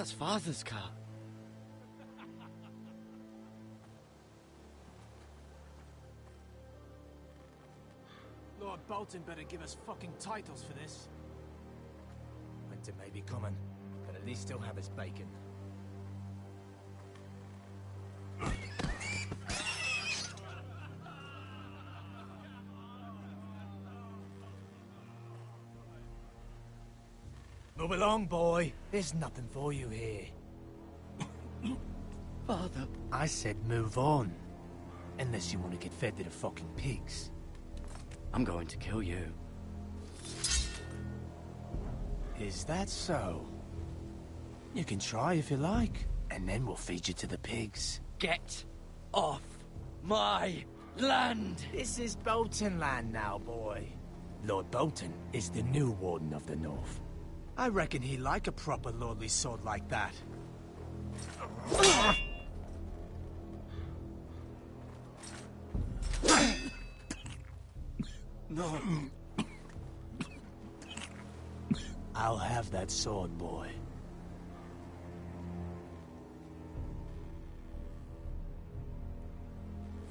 That's Father's car. Lord Bolton better give us fucking titles for this. Winter may be coming, but at least he'll have his bacon. Move along, boy. There's nothing for you here. Father. I said move on. Unless you want to get fed to the fucking pigs. I'm going to kill you. Is that so? You can try if you like, and then we'll feed you to the pigs. Get off my land! This is Bolton land now, boy. Lord Bolton is the new Warden of the North. I reckon he'd like a proper lordly sword like that. No. I'll have that sword, boy.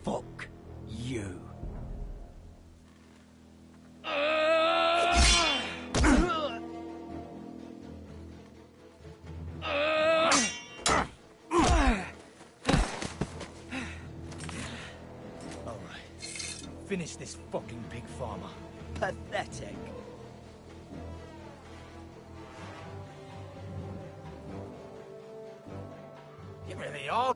Fuck you. Finish this fucking pig farmer. Pathetic. You really are.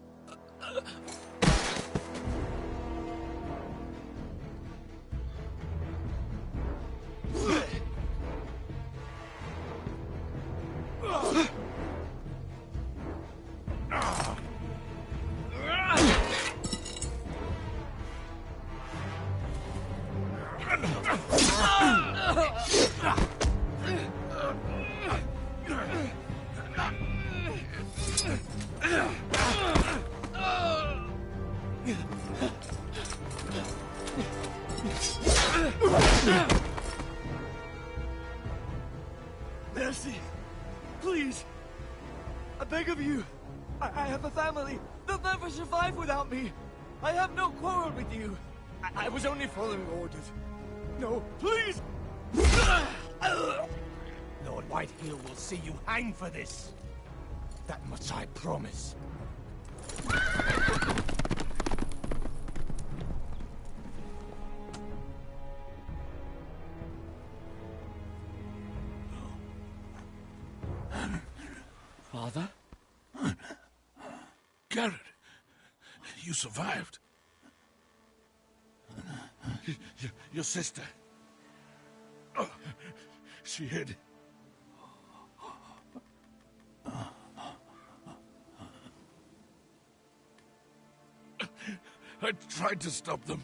Mercy! Please! I beg of you! I have a family! They'll never survive without me! I have no quarrel with you! I was only following orders. No, please! Lord Whitehill will see you hang for this. That much I promise. Father? Garrett, you survived. Your sister. Oh, she hid. I tried to stop them.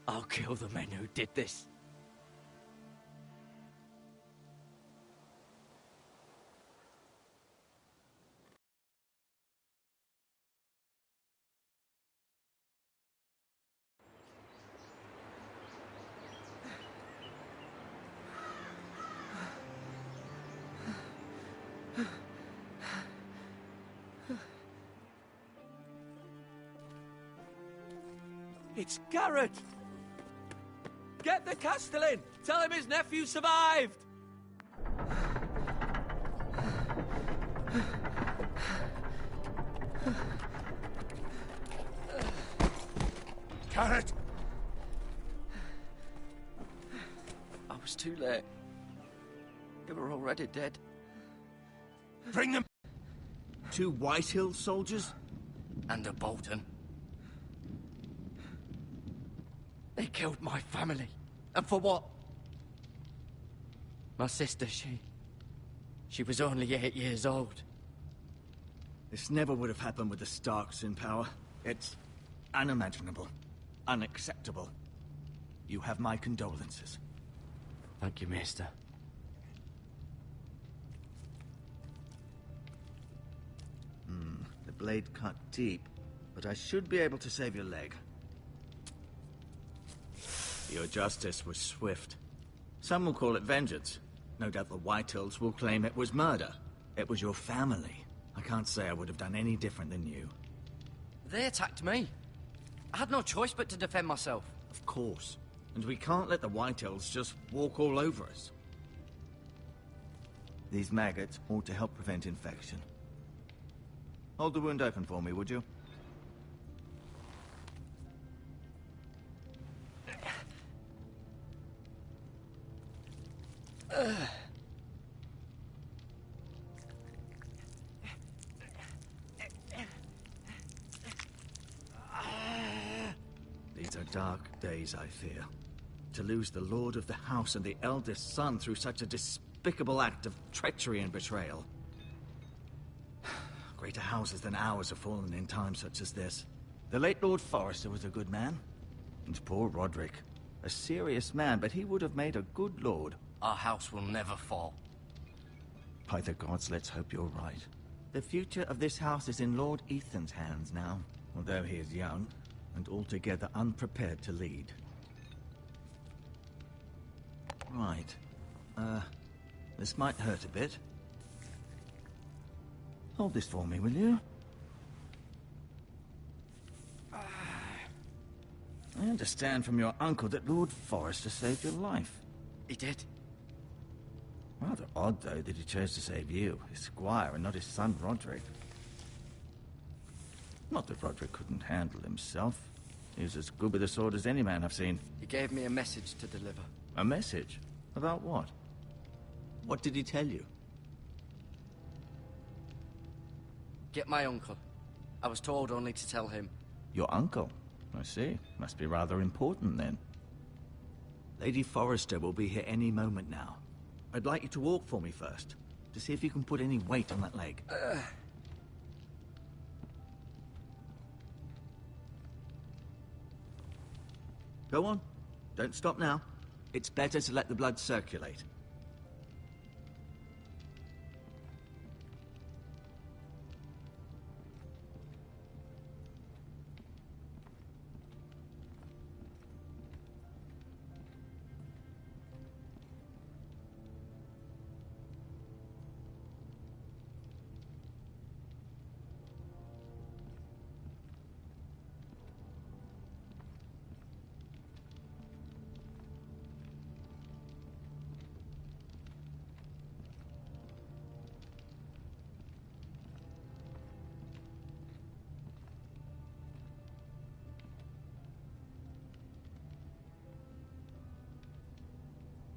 I'll kill the men who did this. It's Garrett! Get the Castellan! Tell him his nephew survived! Garrett! I was too late. They were already dead. Bring them! 2 Whitehill soldiers? And a Bolton. They killed my family. And for what? My sister, she was only 8 years old. This never would have happened with the Starks in power. It's unimaginable. Unacceptable. You have my condolences. Thank you, Maester. The The blade cut deep, but I should be able to save your leg. Your justice was swift. Some will call it vengeance. No doubt the Whitehills will claim it was murder. It was your family. I can't say I would have done any different than you. They attacked me. I had no choice but to defend myself. Of course. And we can't let the Whitehills just walk all over us. These maggots ought to help prevent infection. Hold the wound open for me, would you? These are dark days, I fear. To lose the lord of the house and the eldest son through such a despicable act of treachery and betrayal. Greater houses than ours have fallen in times such as this. The late Lord Forrester was a good man. And poor Roderick. A serious man, but he would have made a good lord. Our house will never fall. By the gods, let's hope you're right. The future of this house is in Lord Ethan's hands now, although he is young and altogether unprepared to lead. Right. This might hurt a bit. Hold this for me, will you? I understand from your uncle that Lord Forrester saved your life. He did. Rather odd, though, that he chose to save you, his squire, and not his son Roderick. Not that Roderick couldn't handle himself. He was as good with a sword as any man I've seen. He gave me a message to deliver. A message? About what? What did he tell you? Get my uncle. I was told only to tell him. Your uncle? I see. Must be rather important, then. Lady Forrester will be here any moment now. I'd like you to walk for me first, to see if you can put any weight on that leg. Go on. Don't stop now. It's better to let the blood circulate.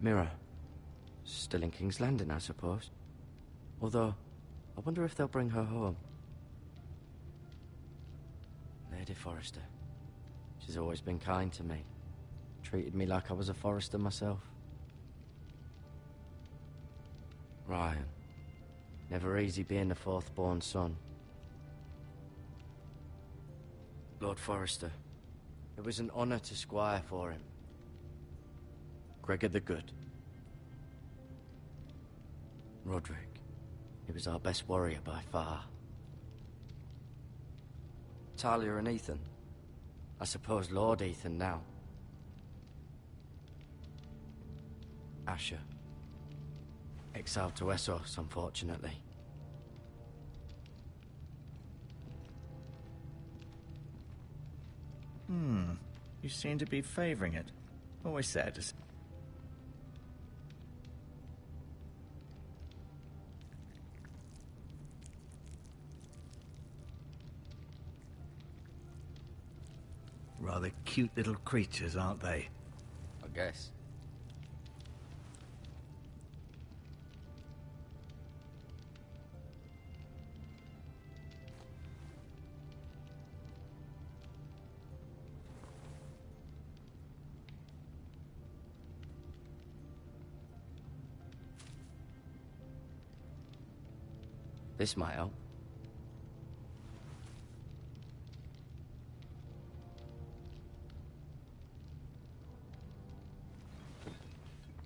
Mirror. Still in King's Landing, I suppose. Although, I wonder if they'll bring her home. Lady Forrester. She's always been kind to me. Treated me like I was a Forrester myself. Ryan. Never easy being the fourth-born son. Lord Forrester. It was an honor to squire for him. Gregor the Good. Roderick. He was our best warrior by far. Talia and Ethan. I suppose Lord Ethan now. Asher. Exiled to Essos, unfortunately. You seem to be favoring it. Always sad to see. Rather cute little creatures, aren't they? I guess. This might help.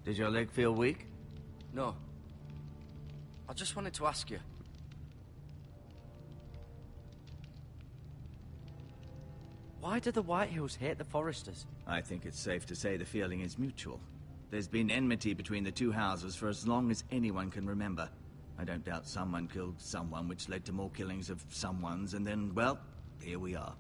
Did your leg feel weak? No. I just wanted to ask you. Why do the Whitehills hate the Foresters? I think it's safe to say the feeling is mutual. There's been enmity between the two houses for as long as anyone can remember. I don't doubt someone killed someone, which led to more killings of someones, and then, well, here we are.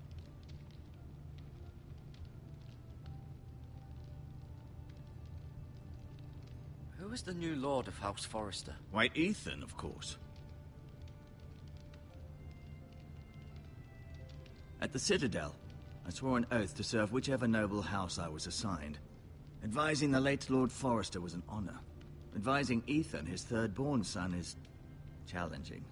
Who is the new Lord of House Forrester? Why, Ethan, of course. At the Citadel, I swore an oath to serve whichever noble house I was assigned. Advising the late Lord Forrester was an honor. Advising Ethan, his third-born son, is challenging.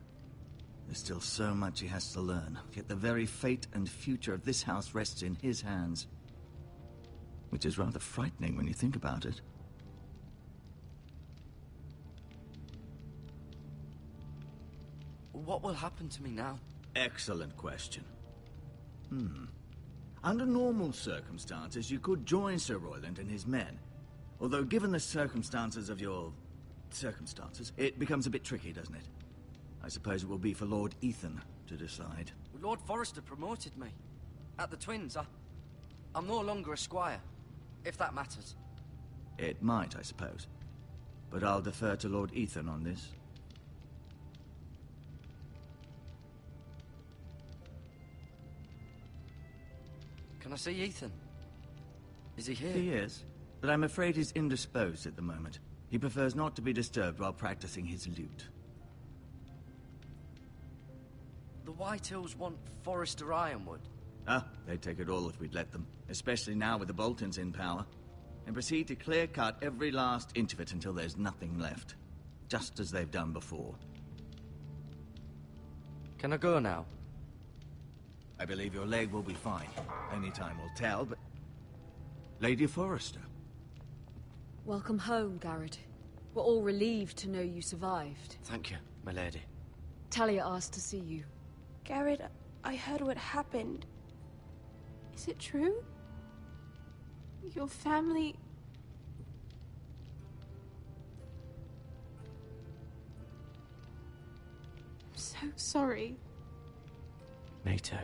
There's still so much he has to learn, yet the very fate and future of this house rests in his hands. Which is rather frightening when you think about it. What will happen to me now? Excellent question. Under normal circumstances, you could join Sir Royland and his men. Although, given the circumstances of your... circumstances, it becomes a bit tricky, doesn't it? I suppose it will be for Lord Ethan to decide. Lord Forrester promoted me. At the Twins, I'm no longer a squire, if that matters. It might, I suppose. But I'll defer to Lord Ethan on this. Can I see Ethan? Is he here? He is, but I'm afraid he's indisposed at the moment. He prefers not to be disturbed while practicing his lute. The Whitehills want Forrester Ironwood. They'd take it all if we'd let them. Especially now with the Boltons in power. And proceed to clear-cut every last inch of it until there's nothing left. Just as they've done before. Can I go now? I believe your leg will be fine. Only time will tell, but... Lady Forrester. Welcome home, Garrett. We're all relieved to know you survived. Thank you, my lady. Talia asked to see you. Garrett, I heard what happened. Is it true? Your family... I'm so sorry. Me too.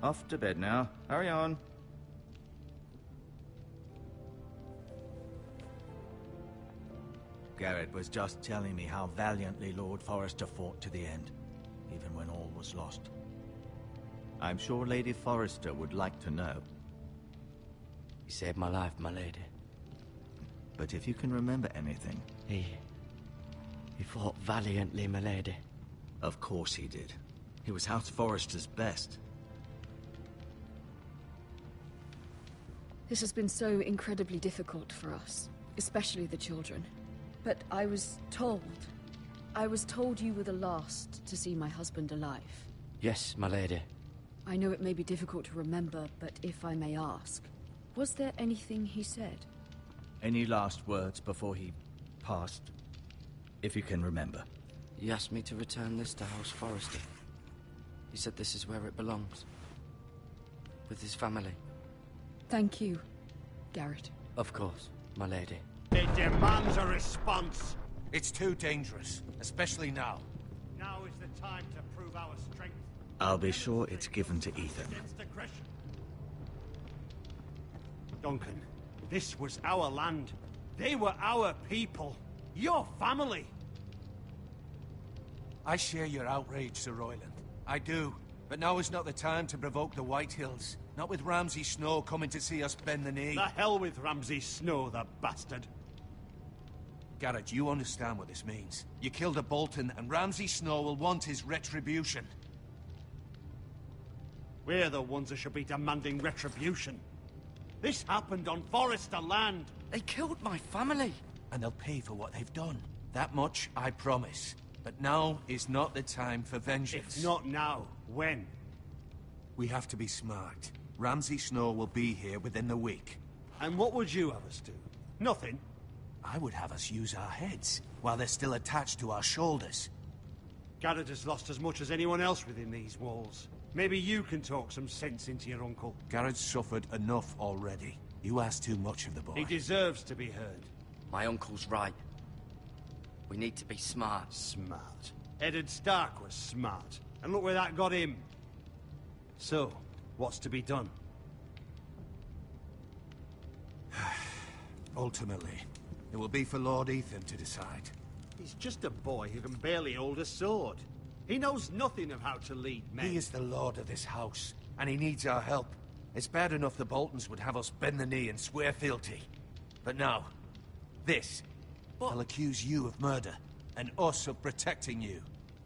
Off to bed now. Hurry on. Garrett was just telling me how valiantly Lord Forrester fought to the end, even when all was lost. I'm sure Lady Forrester would like to know. He saved my life, my lady. But if you can remember anything... He fought valiantly, my lady. Of course he did. He was House Forrester's best. This has been so incredibly difficult for us, especially the children. But I was told you were the last to see my husband alive. Yes, my lady. I know it may be difficult to remember, but if I may ask, was there anything he said? Any last words before he passed? If you can remember. He asked me to return this to House Forrester. He said this is where it belongs. With his family. Thank you, Garrett. Of course, my lady. It demands a response. It's too dangerous, especially now. Now is the time to prove our strength. I'll be sure it's given to Ethan. Against aggression. Duncan, this was our land. They were our people. Your family. I share your outrage, Sir Royland. I do. But now is not the time to provoke the Whitehills. Not with Ramsay Snow coming to see us bend the knee. The hell with Ramsay Snow, the bastard. Garrett, you understand what this means. You killed a Bolton, and Ramsay Snow will want his retribution. We're the ones that should be demanding retribution. This happened on Forrester land. They killed my family. And they'll pay for what they've done. That much, I promise. But now is not the time for vengeance. If not now, when? We have to be smart. Ramsay Snow will be here within the week. And what would you have us do? Nothing. I would have us use our heads, while they're still attached to our shoulders. Garrett has lost as much as anyone else within these walls. Maybe you can talk some sense into your uncle. Garrett's suffered enough already. You ask too much of the boy. He deserves to be heard. My uncle's right. We need to be smart. Smart. Eddard Stark was smart. And look where that got him. So, what's to be done? Ultimately, it will be for Lord Ethan to decide. He's just a boy who can barely hold a sword. He knows nothing of how to lead men. He is the lord of this house, and he needs our help. It's bad enough the Boltons would have us bend the knee and swear fealty. But now, this. They'll accuse you of murder, and us of protecting you.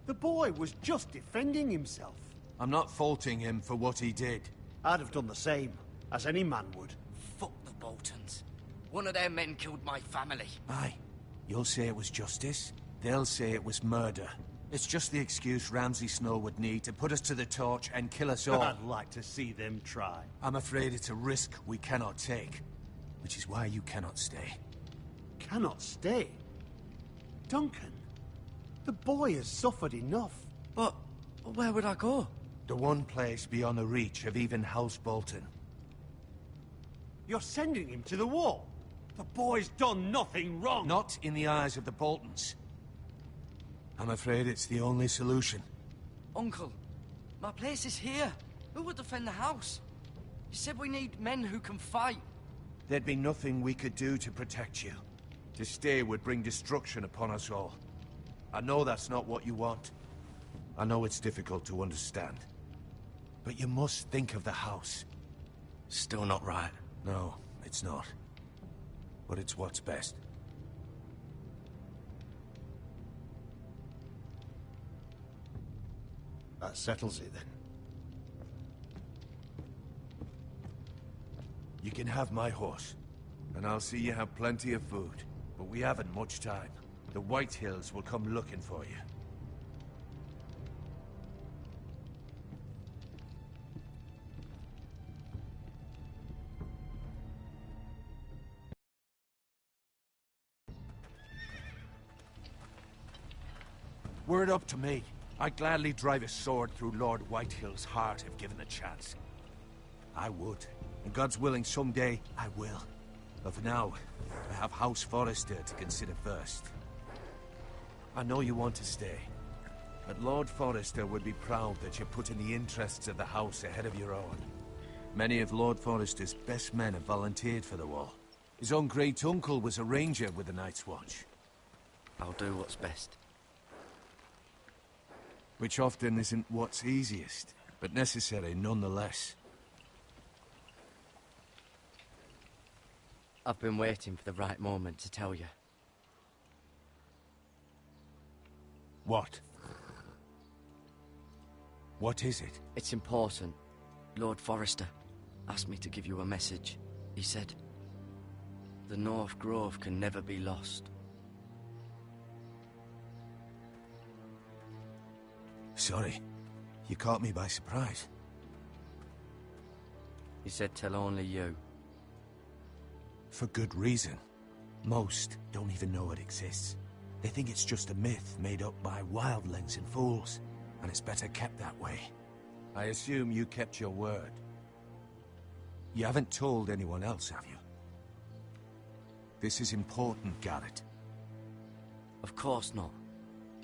The boy was just defending himself. I'm not faulting him for what he did. I'd have done the same, as any man would. Fuck the Boltons. One of their men killed my family. Aye. You'll say it was justice. They'll say it was murder. It's just the excuse Ramsay Snow would need to put us to the torch and kill us all. I'd like to see them try. I'm afraid it's a risk we cannot take. Which is why you cannot stay. Cannot stay? Duncan, the boy has suffered enough. But where would I go? The one place beyond the reach of even House Bolton. You're sending him to the wall? The boy's done nothing wrong! Not in the eyes of the Boltons. I'm afraid it's the only solution. Uncle, my place is here. Who would defend the house? You said we need men who can fight. There'd be nothing we could do to protect you. To stay would bring destruction upon us all. I know that's not what you want. I know it's difficult to understand. But you must think of the house. Still not right. No, it's not. But it's what's best. That settles it, then. You can have my horse, and I'll see you have plenty of food. But we haven't much time. The White Hills will come looking for you. Were it up to me, I'd gladly drive a sword through Lord Whitehill's heart if given the chance. I would. And God's willing, someday I will. But for now, I have House Forrester to consider first. I know you want to stay, but Lord Forrester would be proud that you're putting the interests of the house ahead of your own. Many of Lord Forrester's best men have volunteered for the wall. His own great-uncle was a ranger with the Night's Watch. I'll do what's best. Which often isn't what's easiest, but necessary nonetheless. I've been waiting for the right moment to tell you. What? What is it? It's important. Lord Forrester asked me to give you a message. He said, the North Grove can never be lost. Sorry. You caught me by surprise. He said tell only you. For good reason. Most don't even know it exists. They think it's just a myth made up by wildlings and fools, and it's better kept that way. I assume you kept your word. You haven't told anyone else, have you? This is important, Garrett. Of course not.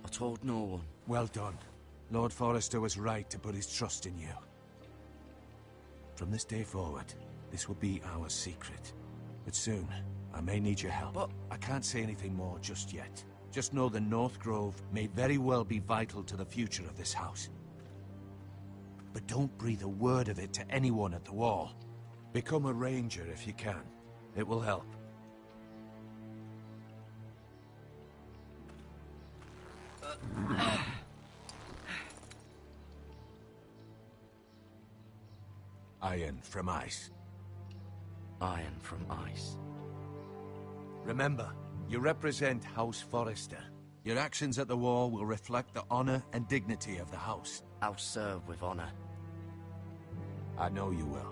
I told no one. Well done. Lord Forrester was right to put his trust in you. From this day forward, this will be our secret. But soon, I may need your help. But I can't say anything more just yet. Just know the North Grove may very well be vital to the future of this house. But don't breathe a word of it to anyone at the wall. Become a ranger if you can. It will help. Iron from ice. Iron from ice. Remember, you represent House Forrester. Your actions at the wall will reflect the honor and dignity of the house. I'll serve with honor. I know you will.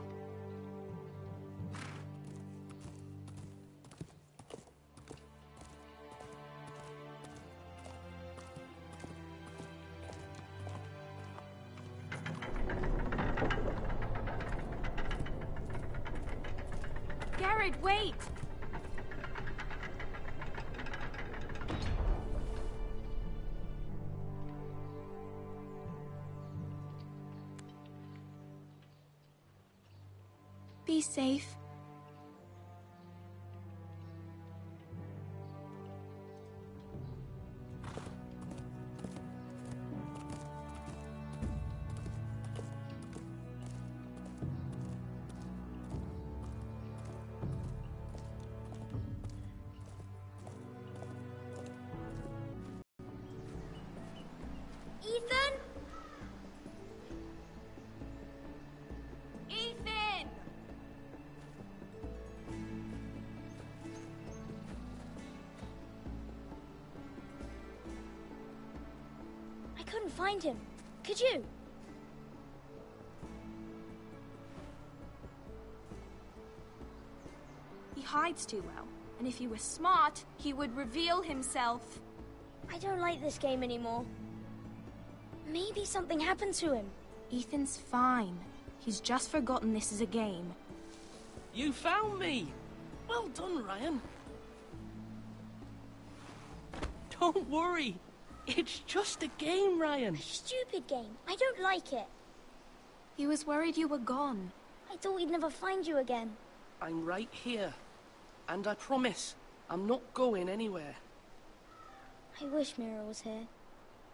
Garrett, wait! Be safe. Ethan? Ethan! I couldn't find him. Could you? He hides too well, and if he were smart, he would reveal himself. I don't like this game anymore. Maybe something happened to him. Ethan's fine. He's just forgotten this is a game. You found me! Well done, Ryan. Don't worry. It's just a game, Ryan. A stupid game. I don't like it. He was worried you were gone. I thought we'd never find you again. I'm right here. And I promise, I'm not going anywhere. I wish Mira was here.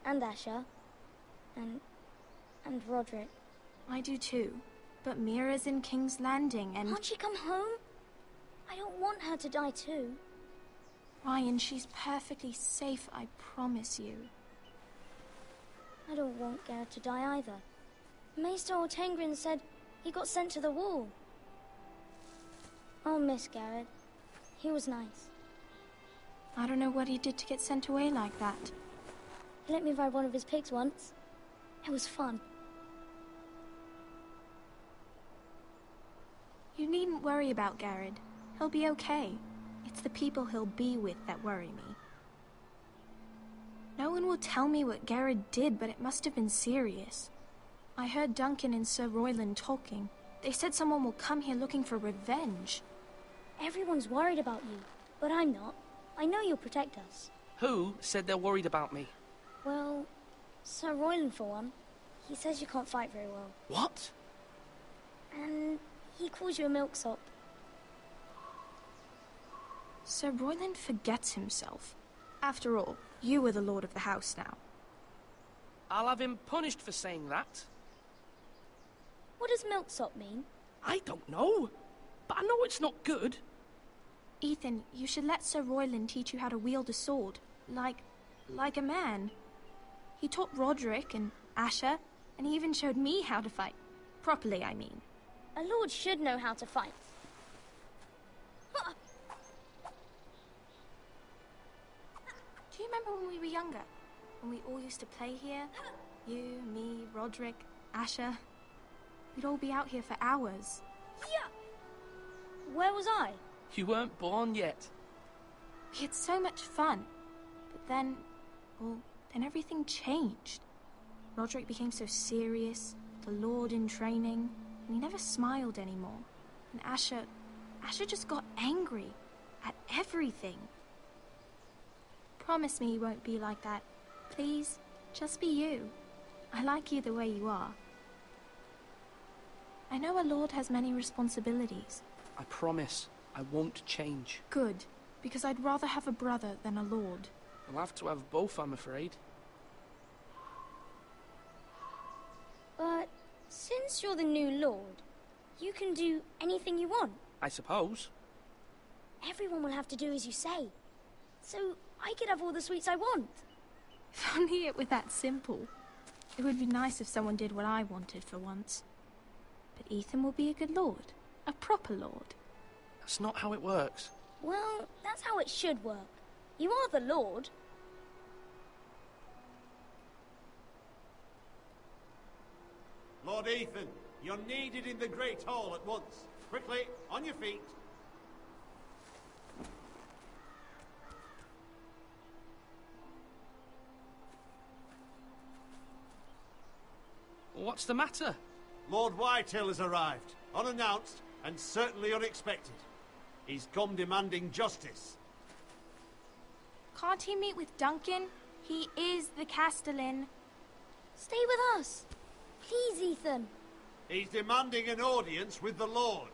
And Asher. And Roderick. I do too. But Mira's in King's Landing and... Can't she come home? I don't want her to die too. Ryan, she's perfectly safe, I promise you. I don't want Garrett to die either. Maester Ortengrin said he got sent to the wall. I'll miss Garrett. He was nice. I don't know what he did to get sent away like that. He let me ride one of his pigs once. It was fun. You needn't worry about Garrett. He'll be okay. It's the people he'll be with that worry me. No one will tell me what Garrett did, but it must have been serious. I heard Duncan and Sir Royland talking. They said someone will come here looking for revenge. Everyone's worried about you, but I'm not. I know you'll protect us. Who said they're worried about me? Well, Sir Royland for one. He says you can't fight very well. What? And he calls you a milksop. Sir Royland forgets himself. After all, you are the lord of the house now. I'll have him punished for saying that. What does milksop mean? I don't know, but I know it's not good. Ethan, you should let Sir Royland teach you how to wield a sword. Like a man. He taught Roderick and Asher, and he even showed me how to fight. Properly, I mean. A lord should know how to fight. Do you remember when we were younger? When we all used to play here? You, me, Roderick, Asher. We'd all be out here for hours. Yeah. Where was I? You weren't born yet. We had so much fun. But then, then everything changed. Roderick became so serious, the Lord in training, and he never smiled anymore. And Asher just got angry at everything. Promise me you won't be like that. Please, just be you. I like you the way you are. I know a lord has many responsibilities. I promise, I won't change. Good, because I'd rather have a brother than a lord. I'll have to have both, I'm afraid. But since you're the new lord, you can do anything you want. I suppose. Everyone will have to do as you say. So I could have all the sweets I want. If only it were that simple. It would be nice if someone did what I wanted for once. But Ethan will be a good lord. A proper lord. That's not how it works. Well, that's how it should work. You are the lord. Lord Ethan, you're needed in the Great Hall at once. Quickly, on your feet. What's the matter? Lord Whitehill has arrived, unannounced and certainly unexpected. He's come demanding justice. Can't he meet with Duncan? He is the Castellan. Stay with us. Please, Ethan. He's demanding an audience with the Lord.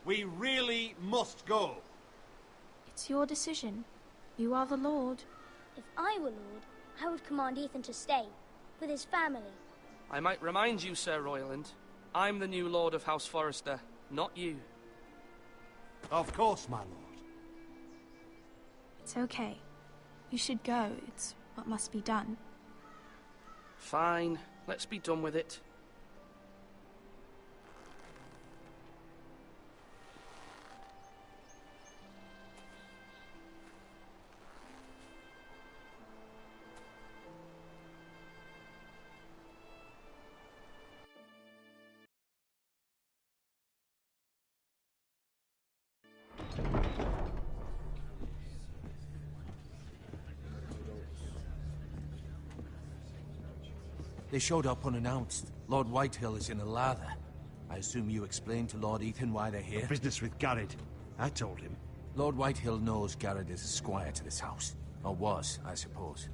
We really must go. It's your decision. You are the Lord. If I were Lord, I would command Ethan to stay, with his family. I might remind you, Sir Royland, I'm the new Lord of House Forrester, not you. Of course, my lord. It's okay. You should go. It's what must be done. Fine, let's be done with it. They showed up unannounced. Lord Whitehill is in a lather. I assume you explained to Lord Ethan why they're here? Business with Garrett. I told him. Lord Whitehill knows Garrett is a squire to this house. Or was, I suppose.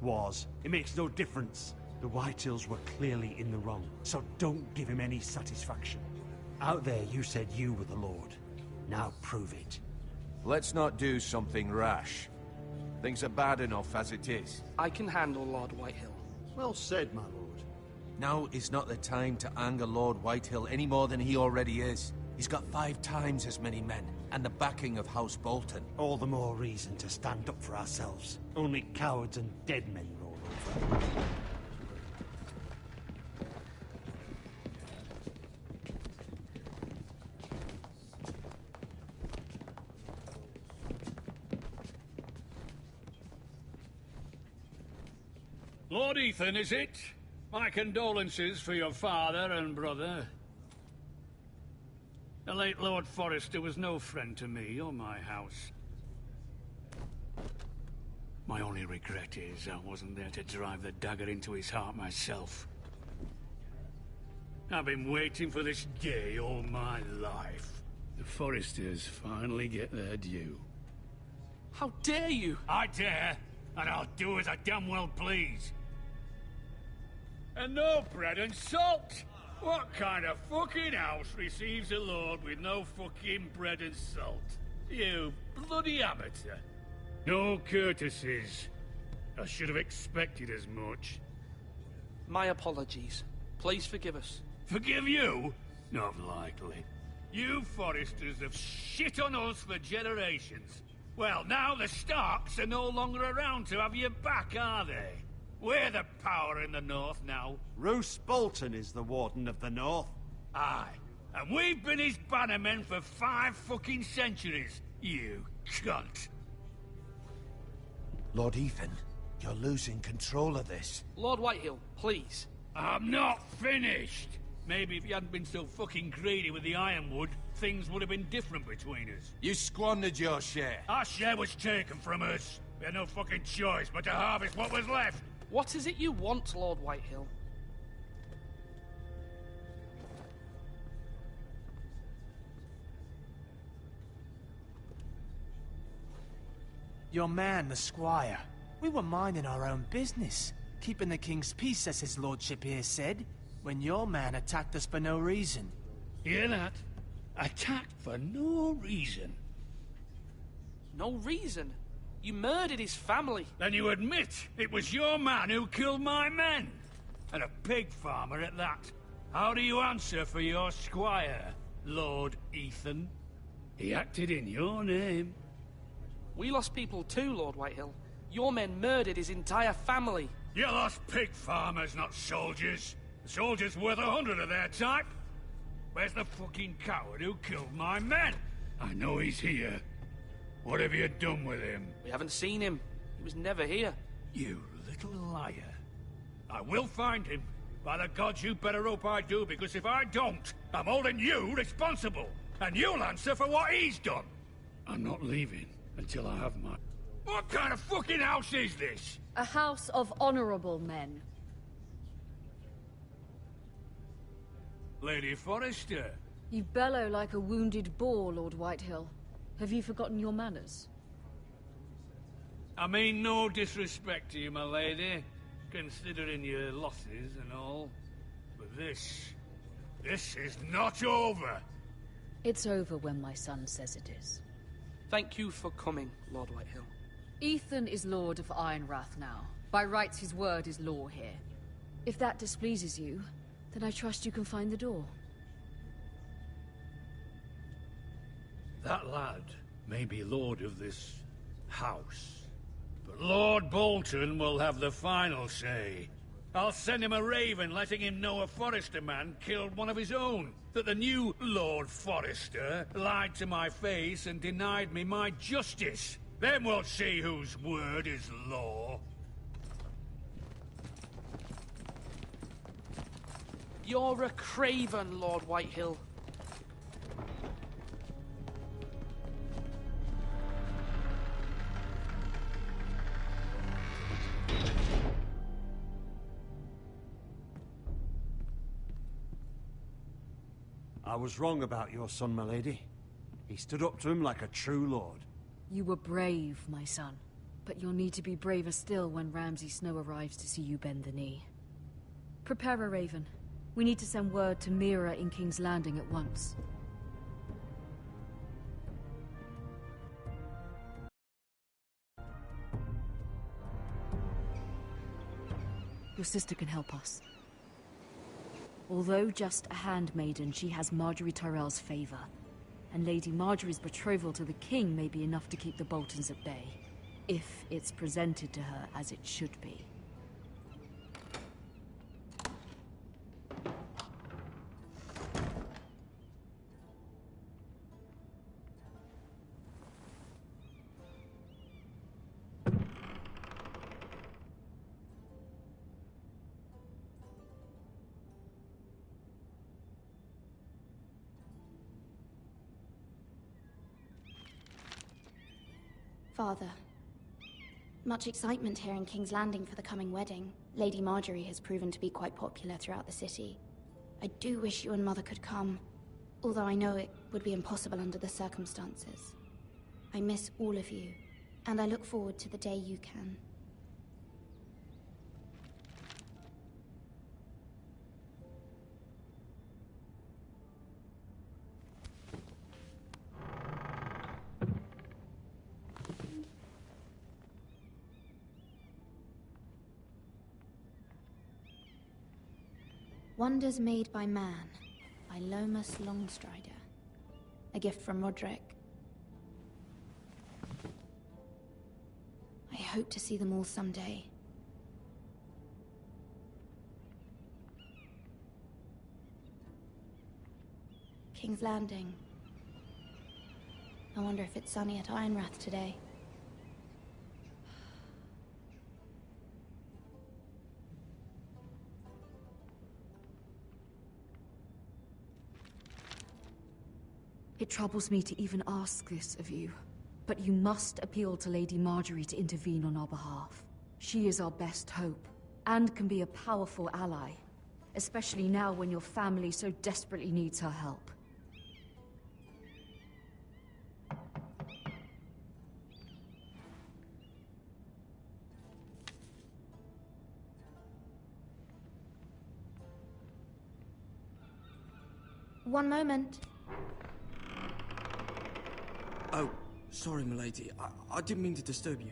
Was. It makes no difference. The Whitehills were clearly in the wrong, so don't give him any satisfaction. Out there you said you were the Lord. Now prove it. Let's not do something rash. Things are bad enough as it is. I can handle Lord Whitehill. Well said, my lord. Now is not the time to anger Lord Whitehill any more than he already is. He's got 5 times as many men, and the backing of House Bolton. All the more reason to stand up for ourselves. Only cowards and dead men roll over. Lord Ethan, is it? My condolences for your father and brother. The late Lord Forrester was no friend to me or my house. My only regret is I wasn't there to drive the dagger into his heart myself. I've been waiting for this day all my life. The Forresters finally get their due. How dare you! I dare, and I'll do as I damn well please. And no bread and salt! What kind of fucking house receives a lord with no fucking bread and salt? You bloody amateur. No courtesies. I should have expected as much. My apologies. Please forgive us. Forgive you? Not likely. You Forresters have shit on us for generations. Well, now the Starks are no longer around to have your back, are they? We're the power in the north now. Roose Bolton is the Warden of the North. Aye. And we've been his bannermen for 5 fucking centuries, you cunt. Lord Ethan, you're losing control of this. Lord Whitehill, please. I'm not finished. Maybe if you hadn't been so fucking greedy with the ironwood, things would have been different between us. You squandered your share. Our share was taken from us. We had no fucking choice but to harvest what was left. What is it you want, Lord Whitehill? Your man, the squire. We were minding our own business, keeping the king's peace, as his lordship here said, when your man attacked us for no reason. Hear that? Attacked for no reason. No reason? You murdered his family. Then you admit it was your man who killed my men. And a pig farmer at that. How do you answer for your squire, Lord Ethan? He acted in your name. We lost people too, Lord Whitehill. Your men murdered his entire family. You lost pig farmers, not soldiers. The soldiers worth 100 of their type. Where's the fucking coward who killed my men? I know he's here. What have you done with him? We haven't seen him. He was never here. You little liar. I will find him. By the gods, you better hope I do, because if I don't, I'm holding you responsible. And you'll answer for what he's done. I'm not leaving until I have my... What kind of fucking house is this? A house of honorable men. Lady Forrester. You bellow like a wounded boar, Lord Whitehill. Have you forgotten your manners? I mean no disrespect to you, my lady, considering your losses and all. But this is not over. It's over when my son says it is. Thank you for coming, Lord Whitehill. Ethan is Lord of Ironrath now. By rights, his word is law here. If that displeases you, then I trust you can find the door. That lad may be lord of this house, but Lord Bolton will have the final say. I'll send him a raven letting him know a Forrester man killed one of his own. That the new Lord Forrester lied to my face and denied me my justice. Then we'll see whose word is law. You're a craven, Lord Whitehill. I was wrong about your son, my lady. He stood up to him like a true lord. You were brave, my son. But you'll need to be braver still when Ramsay Snow arrives to see you bend the knee. Prepare a raven. We need to send word to Mira in King's Landing at once. Your sister can help us. Although just a handmaiden, she has Marjorie Tyrell's favor. And Lady Marjorie's betrothal to the king may be enough to keep the Boltons at bay. If it's presented to her as it should be. Father, much excitement here in King's Landing for the coming wedding. Lady Marjorie has proven to be quite popular throughout the city. I do wish you and Mother could come, although I know it would be impossible under the circumstances. I miss all of you, and I look forward to the day you can. Wonders Made by Man, by Lomas Longstrider. A gift from Roderick. I hope to see them all someday. King's Landing. I wonder if it's sunny at Ironrath today. It troubles me to even ask this of you, but you must appeal to Lady Marjorie to intervene on our behalf. She is our best hope, and can be a powerful ally, especially now when your family so desperately needs her help. One moment. Oh, sorry, milady. I didn't mean to disturb you.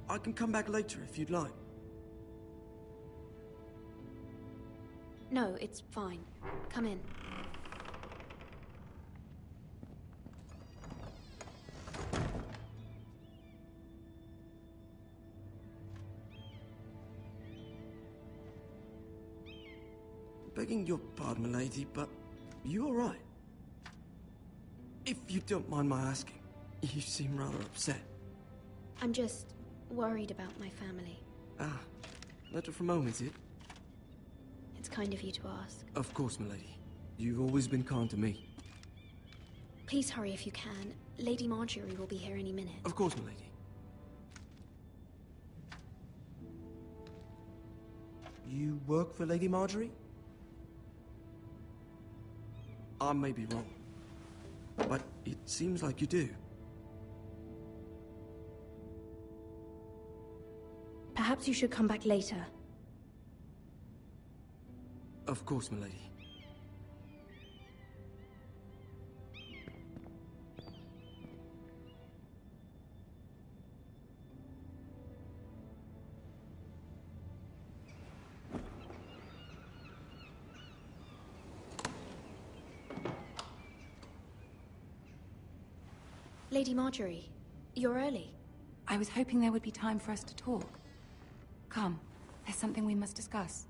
I can come back later if you'd like. No, it's fine. Come in. Begging your pardon, milady, but you all right? If you don't mind my asking, you seem rather upset. I'm just worried about my family. Ah, letter from home, is it? It's kind of you to ask. Of course, milady. You've always been kind to me. Please hurry if you can. Lady Marjorie will be here any minute. Of course, milady. You work for Lady Marjorie? I may be wrong, but it seems like you do. Perhaps you should come back later. Of course, milady. Lady Marjorie, you're early. I was hoping there would be time for us to talk. Come, there's something we must discuss.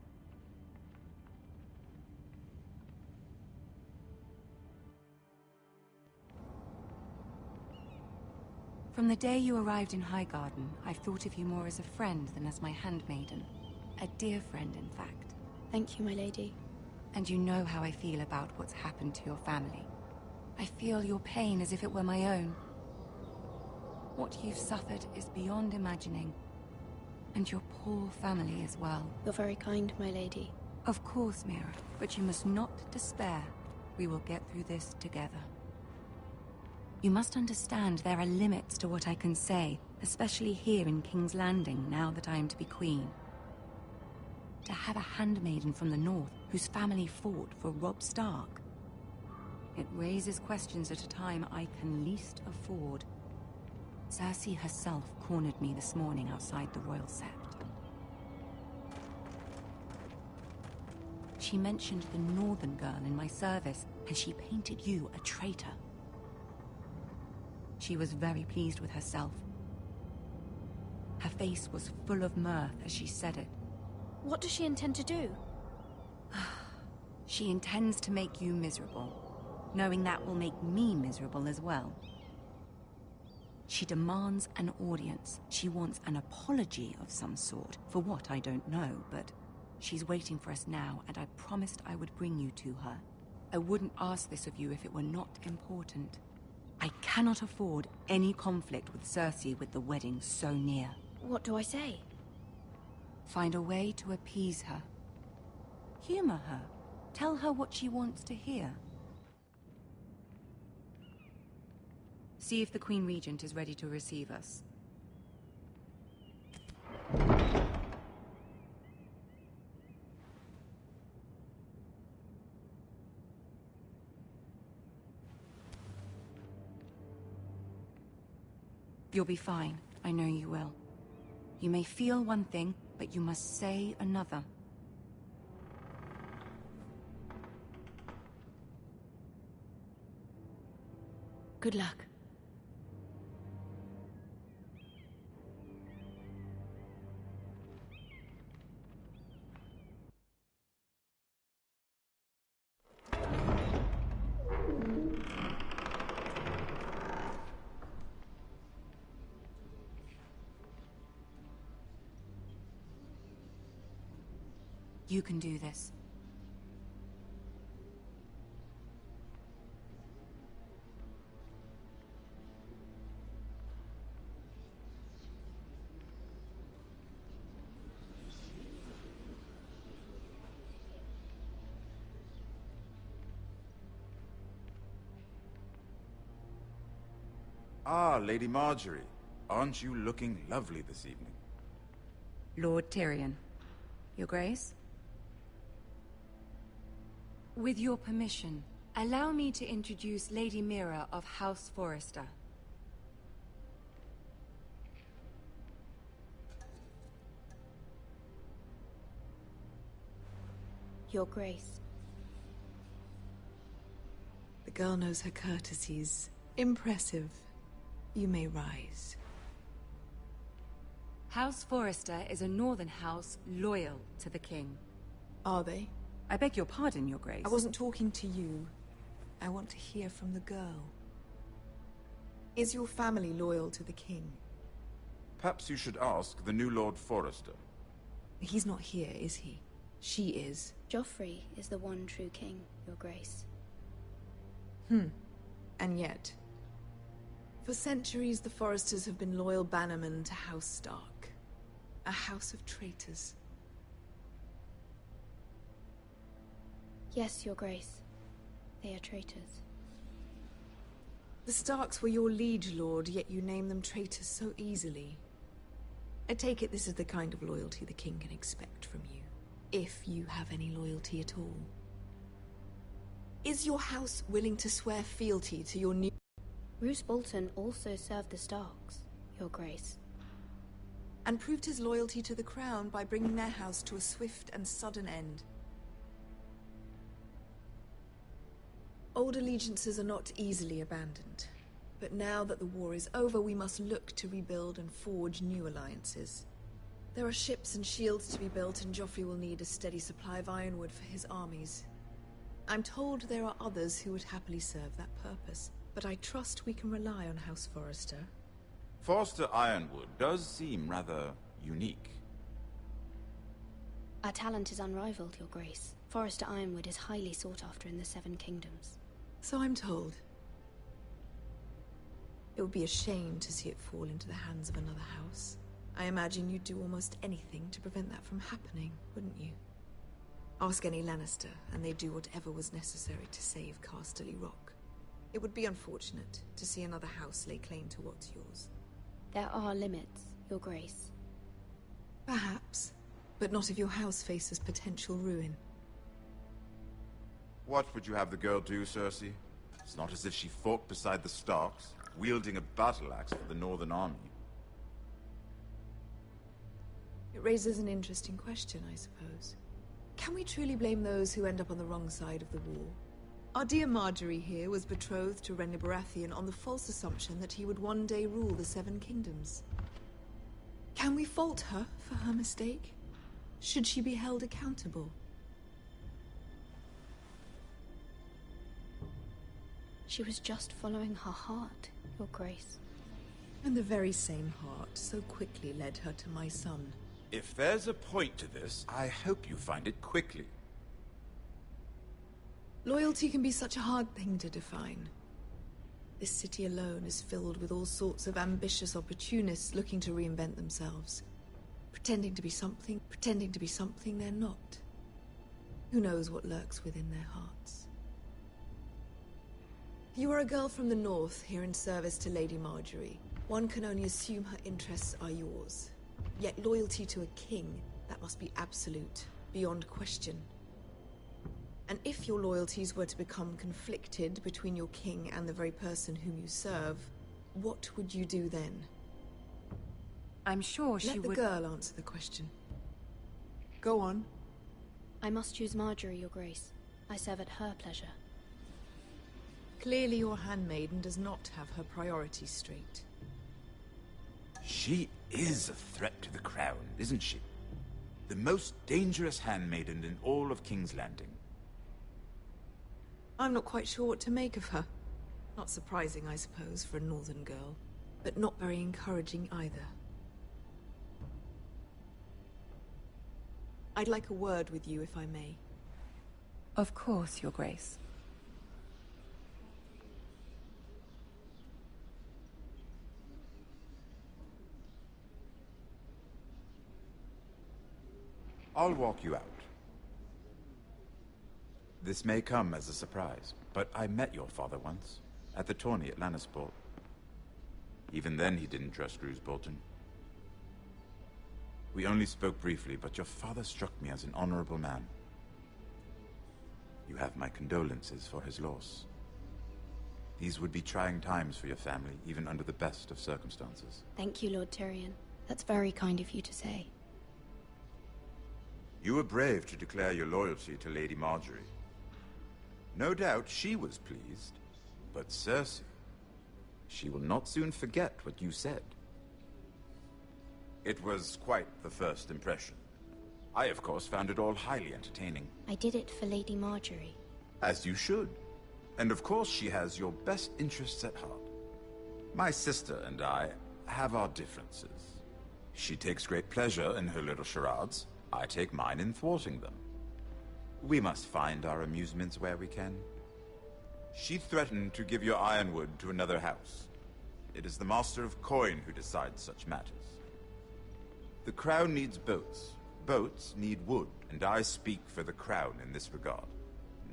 From the day you arrived in Highgarden, I've thought of you more as a friend than as my handmaiden. A dear friend, in fact. Thank you, my lady. And you know how I feel about what's happened to your family. I feel your pain as if it were my own. What you've suffered is beyond imagining. And your poor family as well. You're very kind, my lady. Of course, Mira, but you must not despair. We will get through this together. You must understand there are limits to what I can say, especially here in King's Landing, now that I am to be queen. To have a handmaiden from the north, whose family fought for Robb Stark. It raises questions at a time I can least afford. Cersei herself cornered me this morning outside the Royal Sept. She mentioned the northern girl in my service, and she painted you a traitor. She was very pleased with herself. Her face was full of mirth as she said it. What does she intend to do? She intends to make you miserable, knowing that will make me miserable as well. She demands an audience. She wants an apology of some sort, for what I don't know, but she's waiting for us now, and I promised I would bring you to her. I wouldn't ask this of you if it were not important. I cannot afford any conflict with Cersei with the wedding so near. What do I say? Find a way to appease her. Humor her. Tell her what she wants to hear. See if the Queen Regent is ready to receive us. You'll be fine. I know you will. You may feel one thing, but you must say another. Good luck. You can do this. Ah, Lady Marjorie. Aren't you looking lovely this evening? Lord Tyrion. Your Grace? With your permission, allow me to introduce Lady Mira of House Forrester. Your Grace. The girl knows her courtesies. Impressive. You may rise. House Forrester is a northern house loyal to the king. Are they? I beg your pardon, Your Grace. I wasn't talking to you. I want to hear from the girl. Is your family loyal to the king? Perhaps you should ask the new Lord Forrester. He's not here, is he? She is. Joffrey is the one true king, Your Grace. And yet, for centuries the Forresters have been loyal bannermen to House Stark. A house of traitors. Yes, Your Grace. They are traitors. The Starks were your liege lord, yet you name them traitors so easily. I take it this is the kind of loyalty the king can expect from you, if you have any loyalty at all. Is your house willing to swear fealty to your new... Roose Bolton also served the Starks, Your Grace. And proved his loyalty to the crown by bringing their house to a swift and sudden end. Old allegiances are not easily abandoned. But now that the war is over, we must look to rebuild and forge new alliances. There are ships and shields to be built, and Joffrey will need a steady supply of ironwood for his armies. I'm told there are others who would happily serve that purpose, but I trust we can rely on House Forrester. Forrester Ironwood does seem rather unique. Our talent is unrivaled, Your Grace. Forrester Ironwood is highly sought after in the Seven Kingdoms. So I'm told. It would be a shame to see it fall into the hands of another house. I imagine you'd do almost anything to prevent that from happening, wouldn't you? Ask any Lannister, and they'd do whatever was necessary to save Casterly Rock. It would be unfortunate to see another house lay claim to what's yours. There are limits, Your Grace. Perhaps, but not if your house faces potential ruin. What would you have the girl do, Cersei? It's not as if she fought beside the Starks, wielding a battle axe for the Northern Army. It raises an interesting question, I suppose. Can we truly blame those who end up on the wrong side of the war? Our dear Marjorie here was betrothed to Renly Baratheon on the false assumption that he would one day rule the Seven Kingdoms. Can we fault her for her mistake? Should she be held accountable? She was just following her heart, Your Grace. And the very same heart so quickly led her to my son. If there's a point to this, I hope you find it quickly. Loyalty can be such a hard thing to define. This city alone is filled with all sorts of ambitious opportunists looking to reinvent themselves. Pretending to be something they're not. Who knows what lurks within their hearts? You are a girl from the north, here in service to Lady Marjorie. One can only assume her interests are yours. Yet loyalty to a king, that must be absolute, beyond question. And if your loyalties were to become conflicted between your king and the very person whom you serve, what would you do then? I'm sure she would... Let the girl answer the question. Go on. I must choose Marjorie, Your Grace. I serve at her pleasure. Clearly your handmaiden does not have her priorities straight. She is a threat to the crown, isn't she? The most dangerous handmaiden in all of King's Landing. I'm not quite sure what to make of her. Not surprising, I suppose, for a northern girl, but not very encouraging either. I'd like a word with you, if I may. Of course, Your Grace. I'll walk you out. This may come as a surprise, but I met your father once, at the tourney at Lannisport. Even then he didn't trust Roose Bolton. We only spoke briefly, but your father struck me as an honorable man. You have my condolences for his loss. These would be trying times for your family, even under the best of circumstances. Thank you, Lord Tyrion. That's very kind of you to say. You were brave to declare your loyalty to Lady Marjorie. No doubt she was pleased, but Cersei, she will not soon forget what you said. It was quite the first impression. I, of course, found it all highly entertaining. I did it for Lady Marjorie. As you should. And of course she has your best interests at heart. My sister and I have our differences. She takes great pleasure in her little charades. I take mine in thwarting them. We must find our amusements where we can. She threatened to give your ironwood to another house. It is the Master of Coin who decides such matters. The Crown needs boats. Boats need wood, and I speak for the Crown in this regard,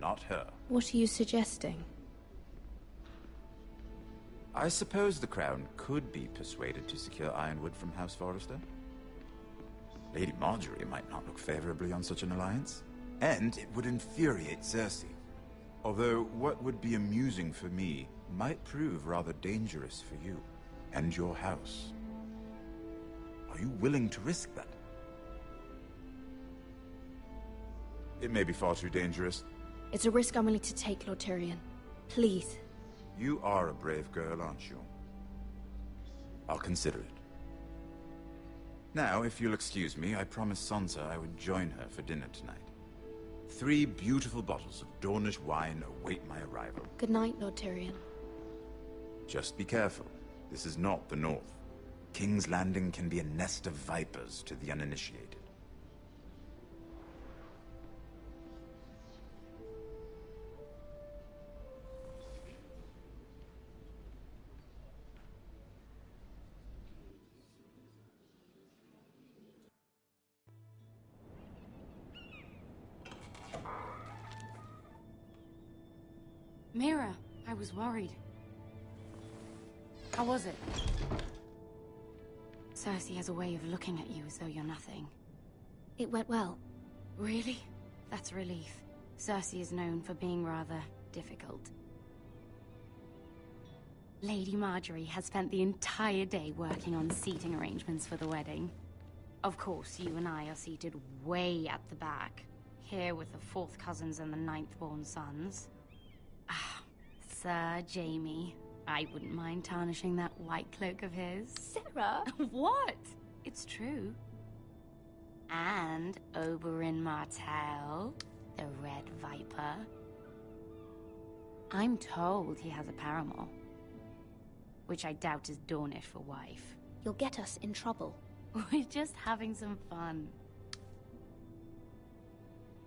not her. What are you suggesting? I suppose the Crown could be persuaded to secure ironwood from House Forrester. Lady Marjorie might not look favorably on such an alliance, and it would infuriate Cersei. Although what would be amusing for me might prove rather dangerous for you and your house. Are you willing to risk that? It may be far too dangerous. It's a risk I'm willing to take, Lord Tyrion. Please, You are a brave girl, aren't you? I'll consider it. Now, if you'll excuse me, I promised Sansa I would join her for dinner tonight. 3 beautiful bottles of Dornish wine await my arrival. Good night, Lord Tyrion. Just be careful. This is not the North. King's Landing can be a nest of vipers to the uninitiated. Mira, I was worried. How was it? Cersei has a way of looking at you as though you're nothing. It went well. Really? That's a relief. Cersei is known for being rather difficult. Lady Marjorie has spent the entire day working on seating arrangements for the wedding. Of course, you and I are seated way at the back, here with the 4th cousins and the 9th-born sons. Ah, Sir Jaime. I wouldn't mind tarnishing that white cloak of his. Sarah! What? It's true. And Oberyn Martell, the Red Viper. I'm told he has a paramour, which I doubt is Dornish for wife. You'll get us in trouble. We're just having some fun.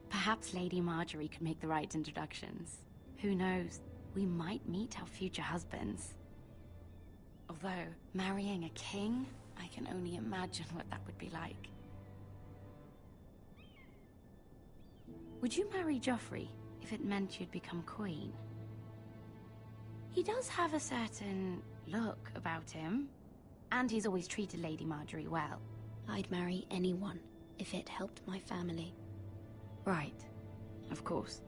Perhaps Lady Marjorie could make the right introductions. Who knows? We might meet our future husbands. Although, marrying a king, I can only imagine what that would be like. Would you marry Joffrey if it meant you'd become queen? He does have a certain look about him, and he's always treated Lady Marjorie well. I'd marry anyone if it helped my family. Right, of course.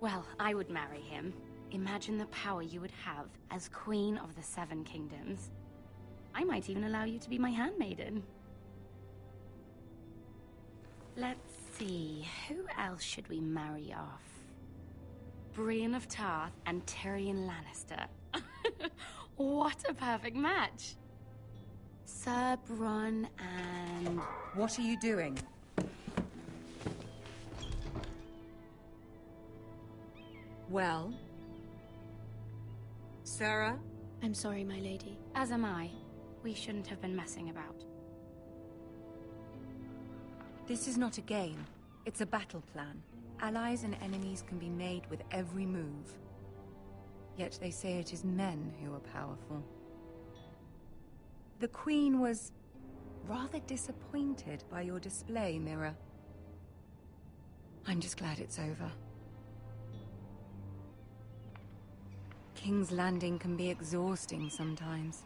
Well, I would marry him. Imagine the power you would have as Queen of the 7 Kingdoms. I might even allow you to be my handmaiden. Let's see, who else should we marry off? Brienne of Tarth and Tyrion Lannister. What a perfect match! Sir Bronn and... What are you doing? Well? Sarah? I'm sorry, my lady. As am I. We shouldn't have been messing about. This is not a game. It's a battle plan. Allies and enemies can be made with every move. Yet they say it is men who are powerful. The Queen was rather disappointed by your display, Mira. I'm just glad it's over. King's Landing can be exhausting sometimes.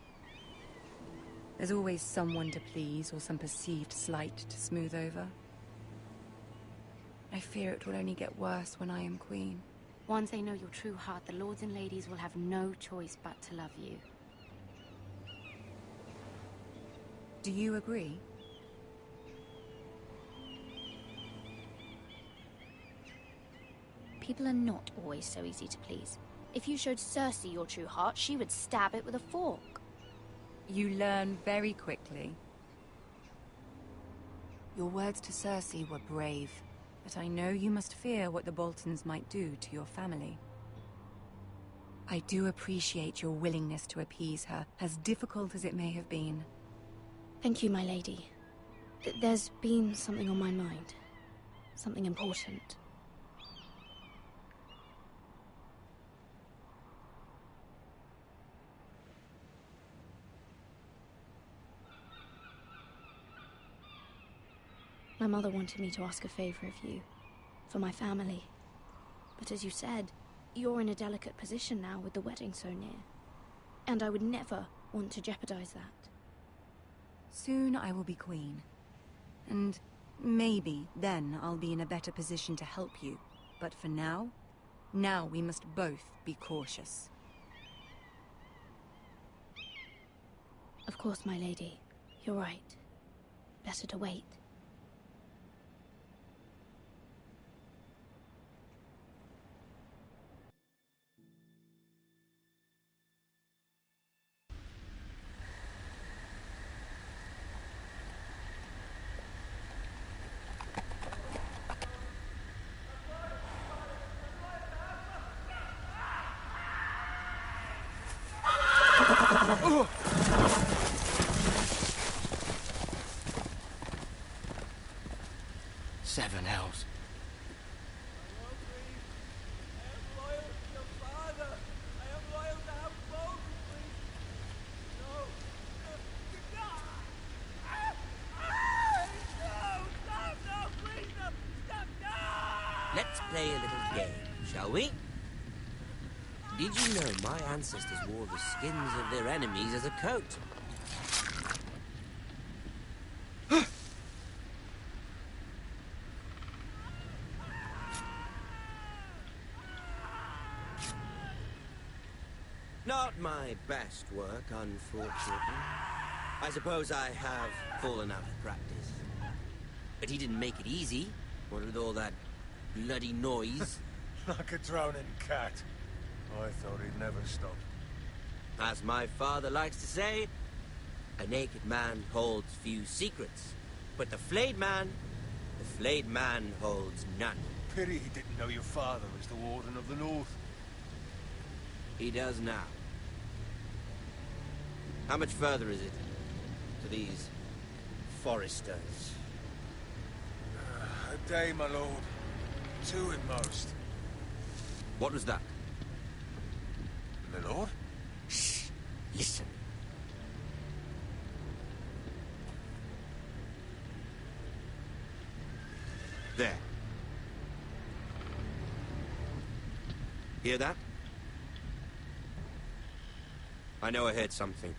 There's always someone to please or some perceived slight to smooth over. I fear it will only get worse when I am queen. Once they know your true heart, the lords and ladies will have no choice but to love you. Do you agree? People are not always so easy to please. If you showed Cersei your true heart, she would stab it with a fork. You learn very quickly. Your words to Cersei were brave, but I know you must fear what the Boltons might do to your family. I do appreciate your willingness to appease her, as difficult as it may have been. Thank you, my lady. There's been something on my mind. Something important. My mother wanted me to ask a favor of you, for my family. But as you said, you're in a delicate position now with the wedding so near. And I would never want to jeopardize that. Soon I will be queen. And maybe then I'll be in a better position to help you. But for now we must both be cautious. Of course, my lady. You're right. Better to wait. Seven hells. Let's play a little game, shall we? Did you know my ancestors wore the skins of their enemies as a coat? Not my best work, unfortunately. I suppose I have fallen out of practice. But he didn't make it easy, what with all that bloody noise. Like a drowning cat. I thought he'd never stop. As my father likes to say, a naked man holds few secrets. But the flayed man holds none. Pity he didn't know your father was the Warden of the North. He does now. How much further is it to these foresters? A day, my lord. 2 at most. What was that? My lord? Shh! Listen. There. Hear that? I know I heard something.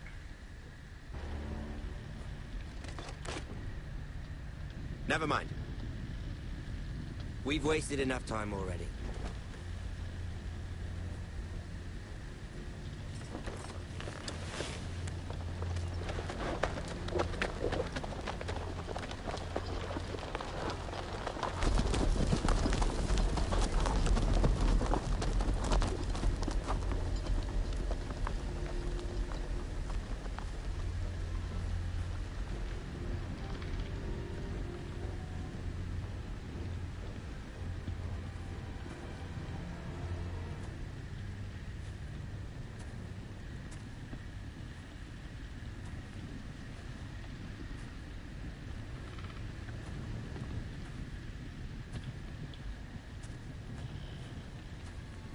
Never mind. We've wasted enough time already.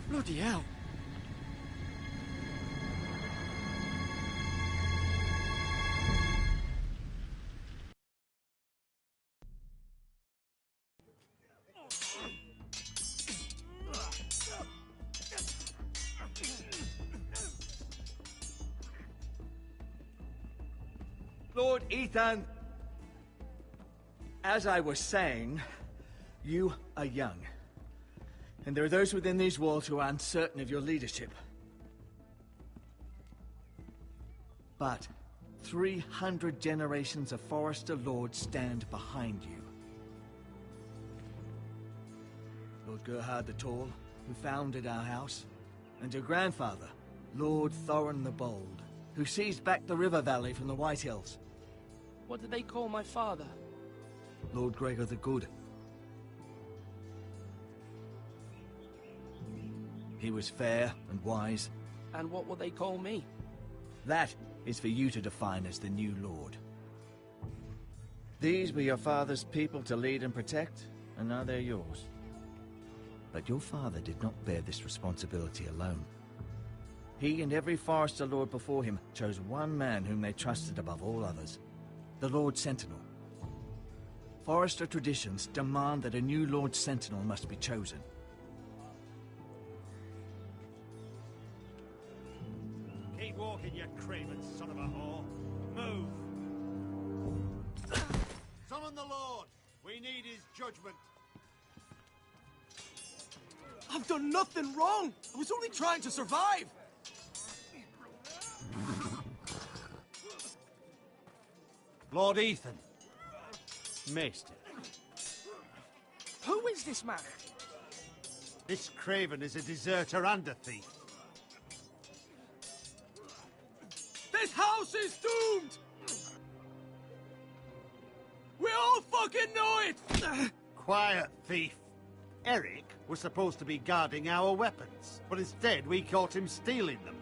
Bloody hell. Lord Ethan, as I was saying, you are young. And there are those within these walls who are uncertain of your leadership. But 300 generations of Forester Lords stand behind you. Lord Gerhard the Tall, who founded our house, and your grandfather, Lord Thorin the Bold, who seized back the river valley from the White Hills. What did they call my father? Lord Gregor the Good. He was fair and wise. And what will they call me? That is for you to define as the new lord. These were your father's people to lead and protect, and now they're yours. But your father did not bear this responsibility alone. He and every Forester Lord before him chose one man whom they trusted above all others, the Lord Sentinel. Forester traditions demand that a new Lord Sentinel must be chosen. Keep walking, you craven son of a whore. Move! Summon the Lord! We need his judgment. I've done nothing wrong! I was only trying to survive! Lord Ethan. Maester. Who is this man? This craven is a deserter and a thief. This house is doomed! We all fucking know it! Quiet, thief. Eric was supposed to be guarding our weapons, but instead we caught him stealing them.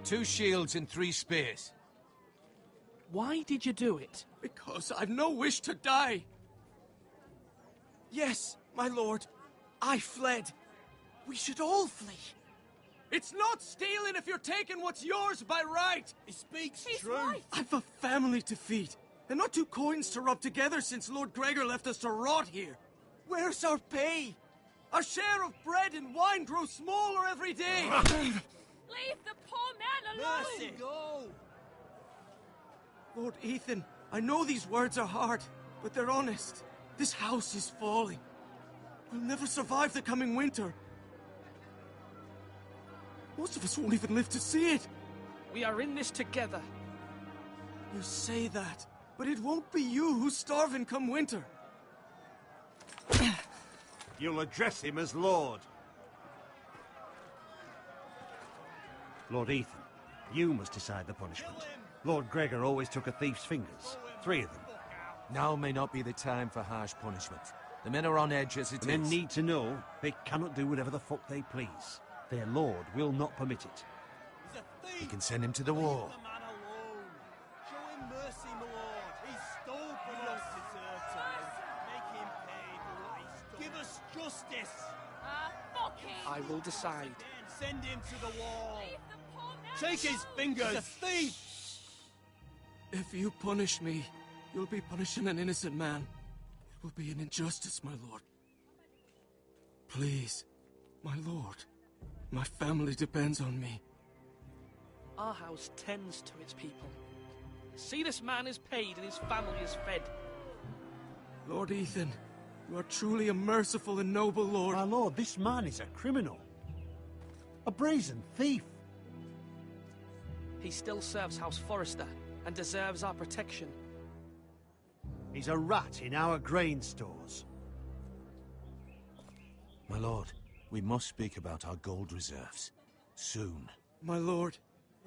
2 shields and 3 spears. Why did you do it? Because I've no wish to die. Yes, my lord. I fled. We should all flee. It's not stealing if you're taking what's yours by right. He speaks He's true. right. I've a family to feed, and not 2 coins to rub together since Lord Gregor left us to rot here. Where's our pay? Our share of bread and wine grows smaller every day. Leave the poor man alone! Mercy, go! Lord Ethan, I know these words are hard, but they're honest. This house is falling. We'll never survive the coming winter. Most of us won't even live to see it. We are in this together. You say that, but it won't be you who's starving come winter. You'll address him as Lord. Lord Ethan, you must decide the punishment. Lord Gregor always took a thief's fingers. 3 of them. Now may not be the time for harsh punishment. The men are on edge as it is. The men need to know they cannot do whatever the fuck they please. Their lord will not permit it. He's a thief! We can send him to the wall. Leave the man alone. Show him mercy, my lord. He stole from us. Deserve to make him pay for what he stole. Give us justice. Fuck him! I will decide. Send him to the wall. Leave the poor man Take his fingers. He's a thief. If you punish me, you'll be punishing an innocent man. It will be an injustice, my lord. Please, my lord. My family depends on me. Our house tends to its people. See, this man is paid and his family is fed. Lord Ethan, you are truly a merciful and noble lord. My lord, this man is a criminal. A brazen thief. He still serves House Forrester and deserves our protection. He's a rat in our grain stores. My lord, we must speak about our gold reserves. Soon. My lord,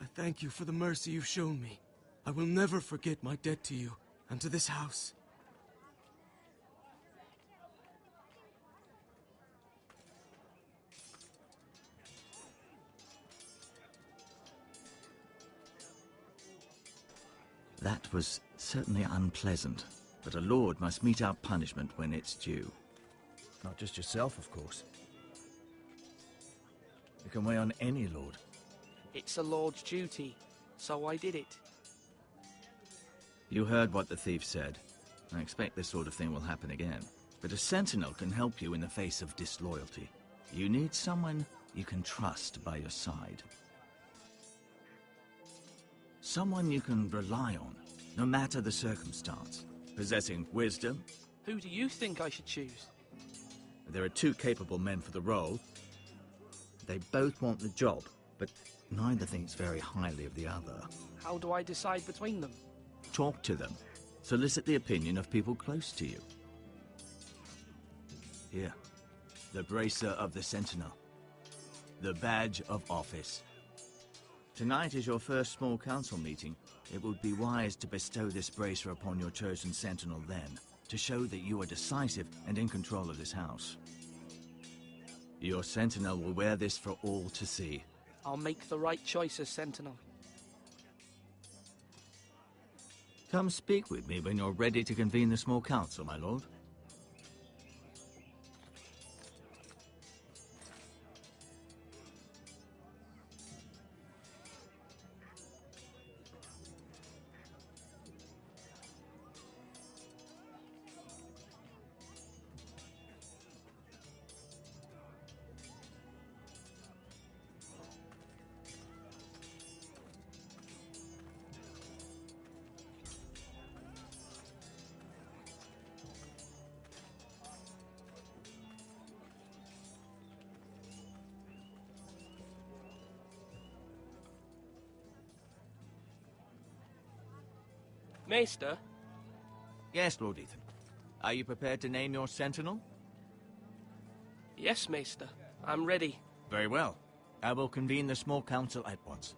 I thank you for the mercy you've shown me. I will never forget my debt to you and to this house. That was certainly unpleasant, but a lord must mete out punishment when it's due. Not just yourself, of course. It can weigh on any lord. It's a lord's duty, so I did it. You heard what the thief said. I expect this sort of thing will happen again. But a sentinel can help you in the face of disloyalty. You need someone you can trust by your side. Someone you can rely on, no matter the circumstance. Possessing wisdom. Who do you think I should choose? There are 2 capable men for the role. They both want the job, but neither thinks very highly of the other. How do I decide between them? Talk to them. Solicit the opinion of people close to you. Here, the bracer of the Sentinel. The badge of office. Tonight is your first small council meeting. It would be wise to bestow this bracer upon your chosen Sentinel then, to show that you are decisive and in control of this house. Your Sentinel will wear this for all to see. I'll make the right choice as Sentinel. Come speak with me when you're ready to convene the small council, my lord. Maester? Yes, Lord Ethan. Are you prepared to name your sentinel? Yes, Maester. I'm ready. Very well. I will convene the small council at once.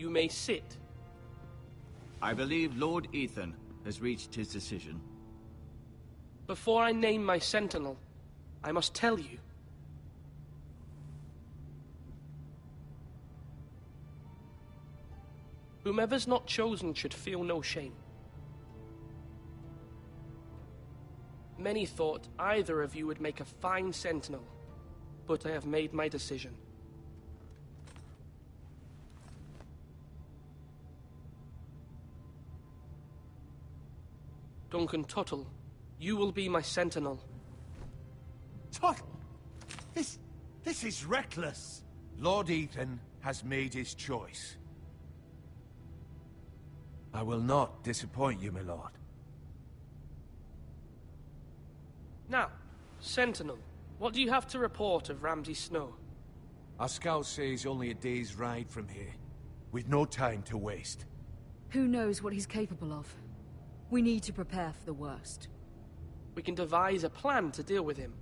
You may sit. I believe Lord Ethan has reached his decision. Before I name my sentinel, I must tell you. Whomever's not chosen should feel no shame. Many thought either of you would make a fine sentinel, but I have made my decision. Duncan Tuttle, you will be my sentinel. Tuttle? This is reckless. Lord Ethan has made his choice. I will not disappoint you, my lord. Now, Sentinel, what do you have to report of Ramsay Snow? Our scouts say he's only a day's ride from here. We've no time to waste. Who knows what he's capable of? We need to prepare for the worst. We can devise a plan to deal with him.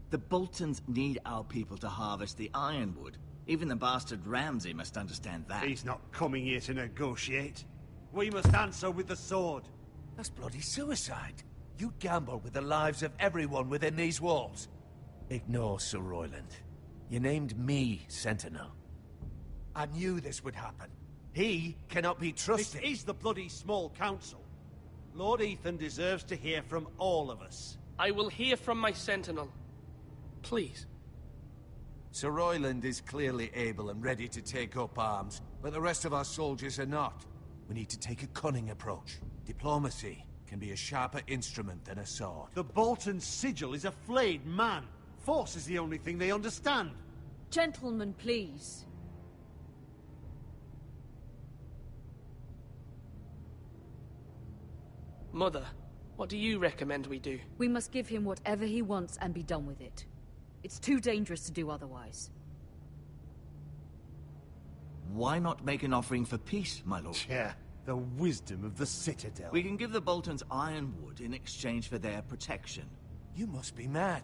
The Boltons need our people to harvest the ironwood. Even the bastard Ramsay must understand that. He's not coming here to negotiate. We must answer with the sword. That's bloody suicide. You gamble with the lives of everyone within these walls. Ignore Sir Royland. You named me Sentinel. I knew this would happen. He cannot be trusted. This is the bloody small council. Lord Ethan deserves to hear from all of us. I will hear from my sentinel. Please. Sir Royland is clearly able and ready to take up arms, but the rest of our soldiers are not. We need to take a cunning approach. Diplomacy can be a sharper instrument than a sword. The Bolton sigil is a flayed man. Force is the only thing they understand. Gentlemen, please. Mother, what do you recommend we do? We must give him whatever he wants and be done with it. It's too dangerous to do otherwise. Why not make an offering for peace, my lord? Yeah, the wisdom of the Citadel. We can give the Boltons ironwood in exchange for their protection. You must be mad.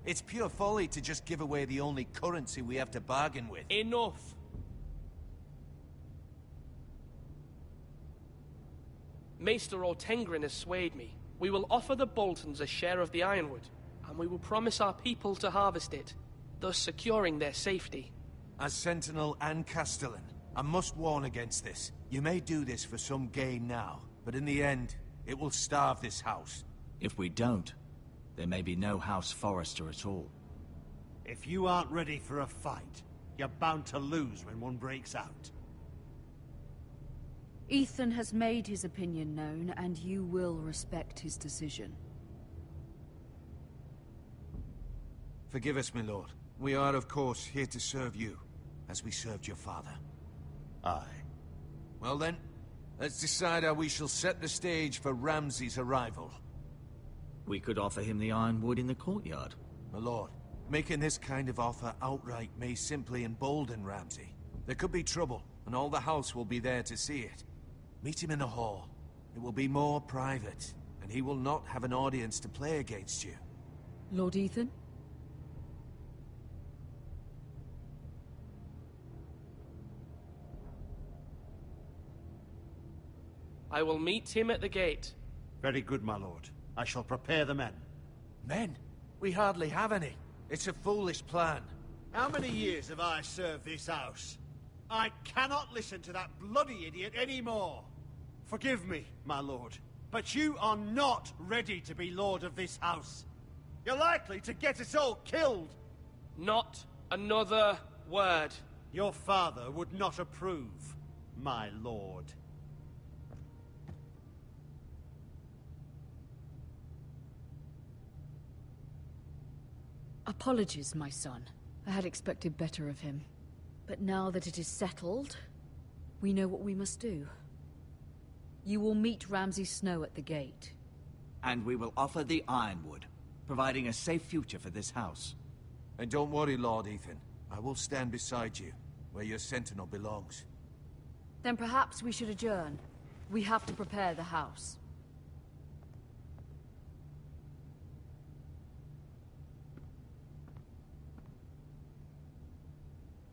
It's pure folly to just give away the only currency we have to bargain with. Enough! Maester Ortengrin has swayed me. We will offer the Boltons a share of the ironwood, and we will promise our people to harvest it, thus securing their safety. As Sentinel and Castellan, I must warn against this. You may do this for some gain now, but in the end, it will starve this house. If we don't, there may be no House Forrester at all. If you aren't ready for a fight, you're bound to lose when one breaks out. Ethan has made his opinion known, and you will respect his decision. Forgive us, my lord. We are, of course, here to serve you, as we served your father. Aye. Well then, let's decide how we shall set the stage for Ramsay's arrival. We could offer him the ironwood in the courtyard. My lord, making this kind of offer outright may simply embolden Ramsay. There could be trouble, and all the house will be there to see it. Meet him in the hall. It will be more private, and he will not have an audience to play against you. Lord Ethan? I will meet him at the gate. Very good, my lord. I shall prepare the men. Men? We hardly have any. It's a foolish plan. How many years have I served this house? I cannot listen to that bloody idiot anymore. Forgive me, my lord, but you are not ready to be lord of this house. You're likely to get us all killed. Not another word. Your father would not approve, my lord. Apologies, my son. I had expected better of him. But now that it is settled, we know what we must do. You will meet Ramsay Snow at the gate. And we will offer the ironwood, providing a safe future for this house. And don't worry, Lord Ethan. I will stand beside you, where your sentinel belongs. Then perhaps we should adjourn. We have to prepare the house.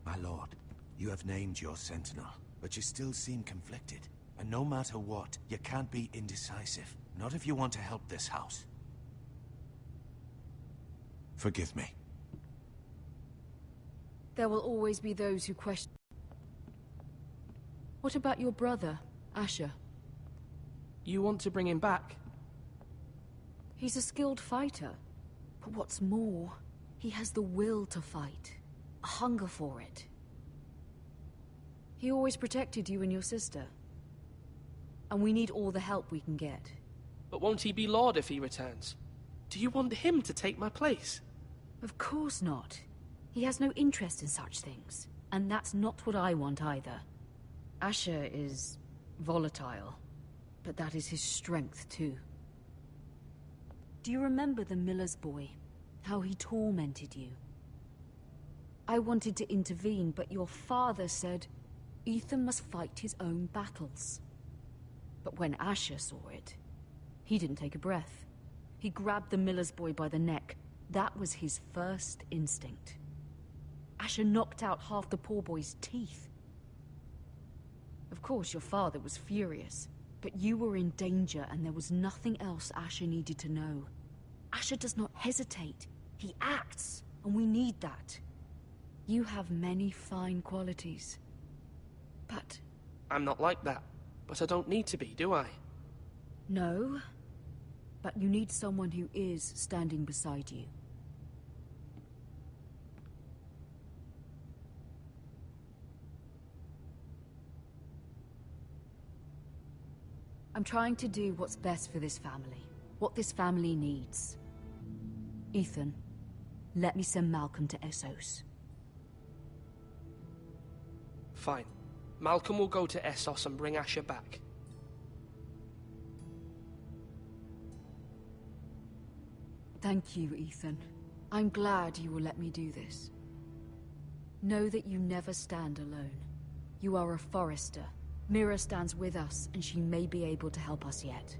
My lord, you have named your sentinel. But you still seem conflicted. And no matter what, you can't be indecisive. Not if you want to help this house. Forgive me. There will always be those who question... What about your brother, Asher? You want to bring him back? He's a skilled fighter. But what's more, he has the will to fight. A hunger for it. He always protected you and your sister. And we need all the help we can get. But won't he be Lord if he returns? Do you want him to take my place? Of course not. He has no interest in such things. And that's not what I want either. Asher is volatile, but that is his strength too. Do you remember the miller's boy? How he tormented you? I wanted to intervene, but your father said Ethan must fight his own battles. But when Asher saw it, he didn't take a breath. He grabbed the miller's boy by the neck. That was his first instinct. Asher knocked out half the poor boy's teeth. Of course, your father was furious, but you were in danger and there was nothing else Asher needed to know. Asher does not hesitate. He acts, and we need that. You have many fine qualities. But... I'm not like that. But I don't need to be, do I? No. But you need someone who is standing beside you. I'm trying to do what's best for this family. What this family needs. Ethan, let me send Malcolm to Essos. Fine. Malcolm will go to Essos and bring Asher back. Thank you, Ethan. I'm glad you will let me do this. Know that you never stand alone. You are a Forrester. Mira stands with us, and she may be able to help us yet.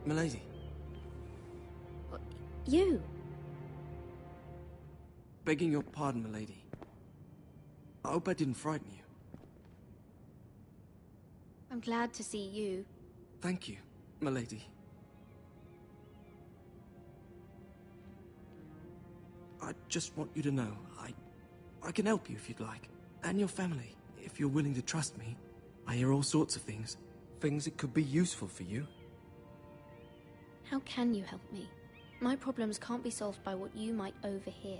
Milady. You? Begging your pardon, milady. I hope I didn't frighten you. I'm glad to see you. Thank you, milady. I just want you to know, I can help you if you'd like. And your family, if you're willing to trust me. I hear all sorts of things. Things that could be useful for you. How can you help me? My problems can't be solved by what you might overhear.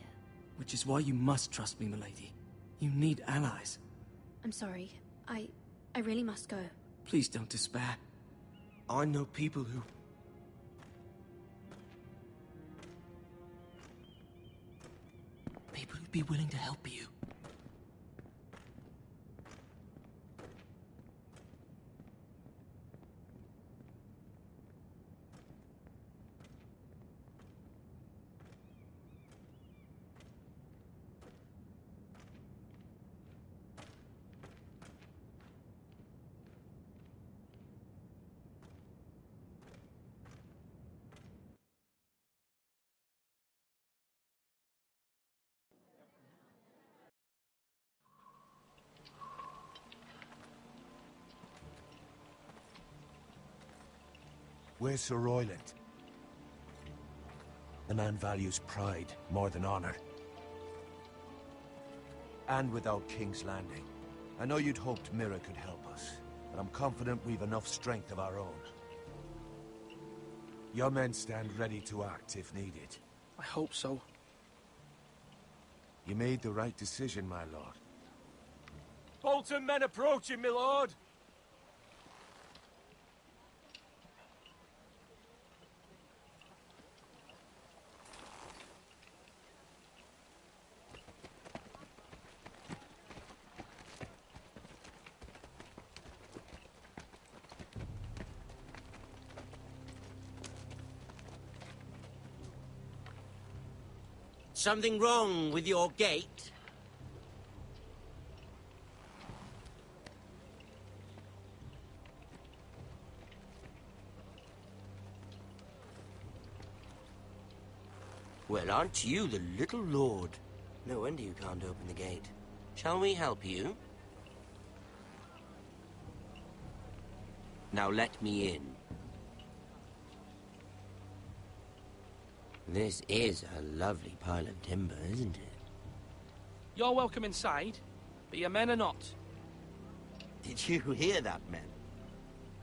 Which is why you must trust me, milady. You need allies. I'm sorry. I really must go. Please don't despair. I know people who... People who'd be willing to help you. Where's Sir Royland? The man values pride more than honor. And without King's Landing. I know you'd hoped Mira could help us, but I'm confident we've enough strength of our own. Your men stand ready to act if needed. I hope so. You made the right decision, my lord. Bolton men approaching, my lord! Something wrong with your gate? Well, aren't you the little lord? No wonder you can't open the gate. Shall we help you? Now let me in. This is a lovely pile of timber, isn't it? You're welcome inside, but your men are not. Did you hear that, men?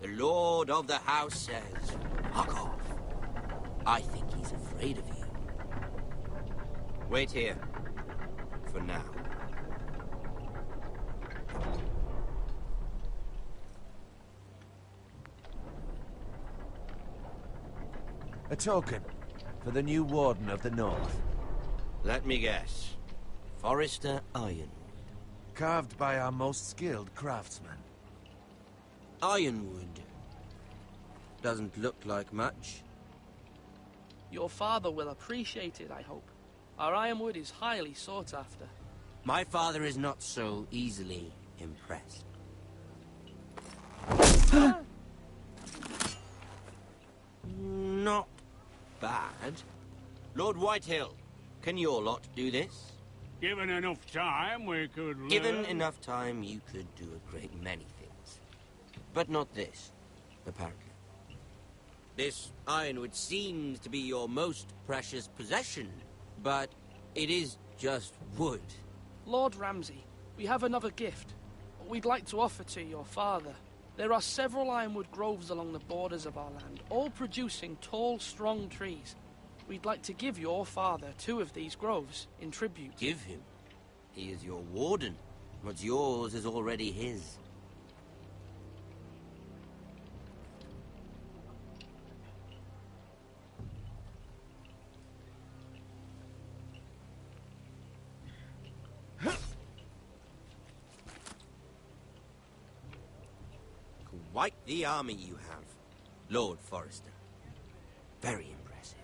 The lord of the house says, fuck off. I think he's afraid of you. Wait here. For now. A token for the new Warden of the North. Let me guess. Forrester Ironwood. Carved by our most skilled craftsman. Ironwood. Doesn't look like much. Your father will appreciate it, I hope. Our ironwood is highly sought after. My father is not so easily impressed. Not bad. Lord Whitehill, can your lot do this? Given enough time, we could learn. Given enough time, you could do a great many things. But not this, apparently. This ironwood seems to be your most precious possession, but it is just wood. Lord Ramsay, we have another gift. We'd like to offer to your father. There are several ironwood groves along the borders of our land, all producing tall, strong trees. We'd like to give your father 2 of these groves in tribute. Give him? He is your warden. What's yours is already his. Quite the army you have, Lord Forrester. Very impressive.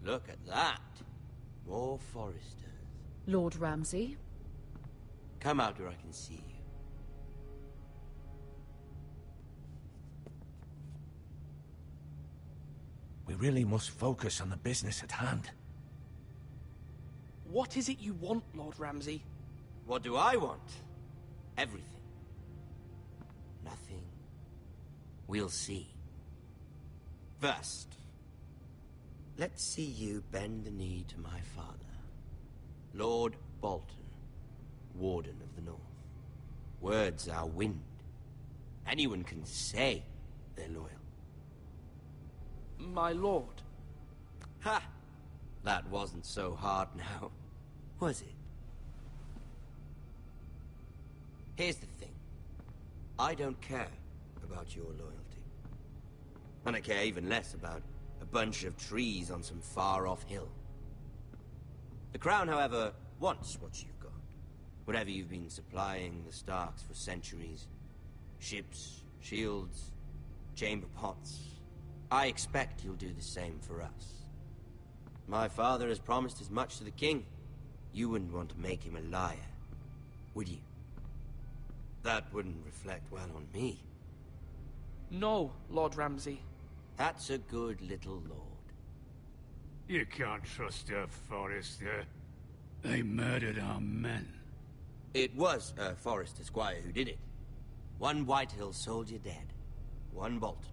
Look at that. More Forresters. Lord Ramsay? Come out where I can see you. We really must focus on the business at hand. What is it you want, Lord Ramsay? What do I want? Everything. Nothing. We'll see. First, let's see you bend the knee to my father, Lord Bolton, Warden of the North. Words are wind. Anyone can say they're loyal. My lord. Ha! That wasn't so hard now, was it? Here's the thing. I don't care about your loyalty. And I care even less about a bunch of trees on some far-off hill. The Crown, however, wants what you've got. Whatever you've been supplying the Starks for centuries. Ships, shields, chamber pots. I expect you'll do the same for us. My father has promised as much to the king. You wouldn't want to make him a liar, would you? That wouldn't reflect well on me. No, Lord Ramsay. That's a good little lord. You can't trust her, Forrester. They murdered our men. It was a Forrester squire who did it. One Whitehill soldier dead. One Bolton.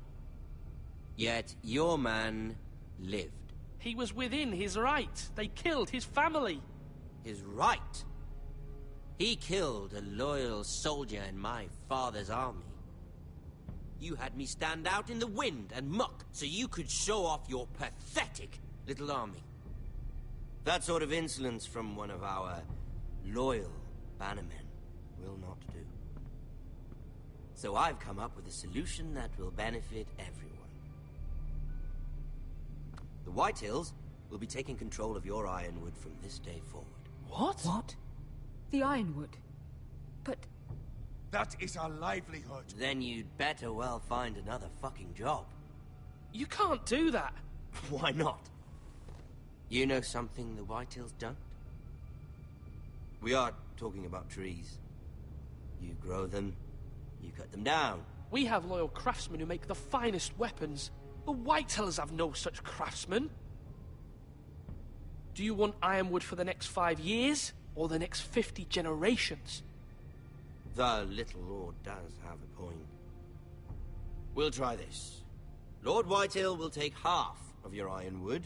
Yet your man lived. He was within his right. They killed his family. His right? He killed a loyal soldier in my father's army. You had me stand out in the wind and muck so you could show off your pathetic little army. That sort of insolence from one of our loyal bannermen will not do. So I've come up with a solution that will benefit everyone. The Whitehills will be taking control of your Ironwood from this day forward. What? What? The Ironwood? But... That is our livelihood. Then you'd better well find another fucking job. You can't do that. Why not? You know something the Whitehills don't? We are talking about trees. You grow them, you cut them down. We have loyal craftsmen who make the finest weapons. The Whitehills have no such craftsmen. Do you want Ironwood for the next 5 years, or the next 50 generations? The little lord does have a point. We'll try this. Lord Whitehill will take half of your Ironwood,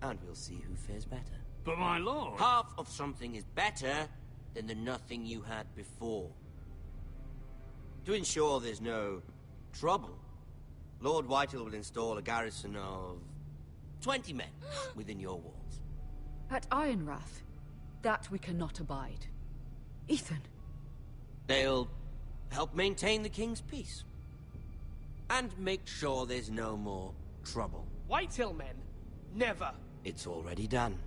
and we'll see who fares better. But my lord... Half of something is better than the nothing you had before. To ensure there's no trouble, Lord Whitehill will install a garrison of 20 men within your walls. At Ironrath, that we cannot abide. Ethan. They'll help maintain the king's peace. And make sure there's no more trouble. Whitehill men? Never. It's already done.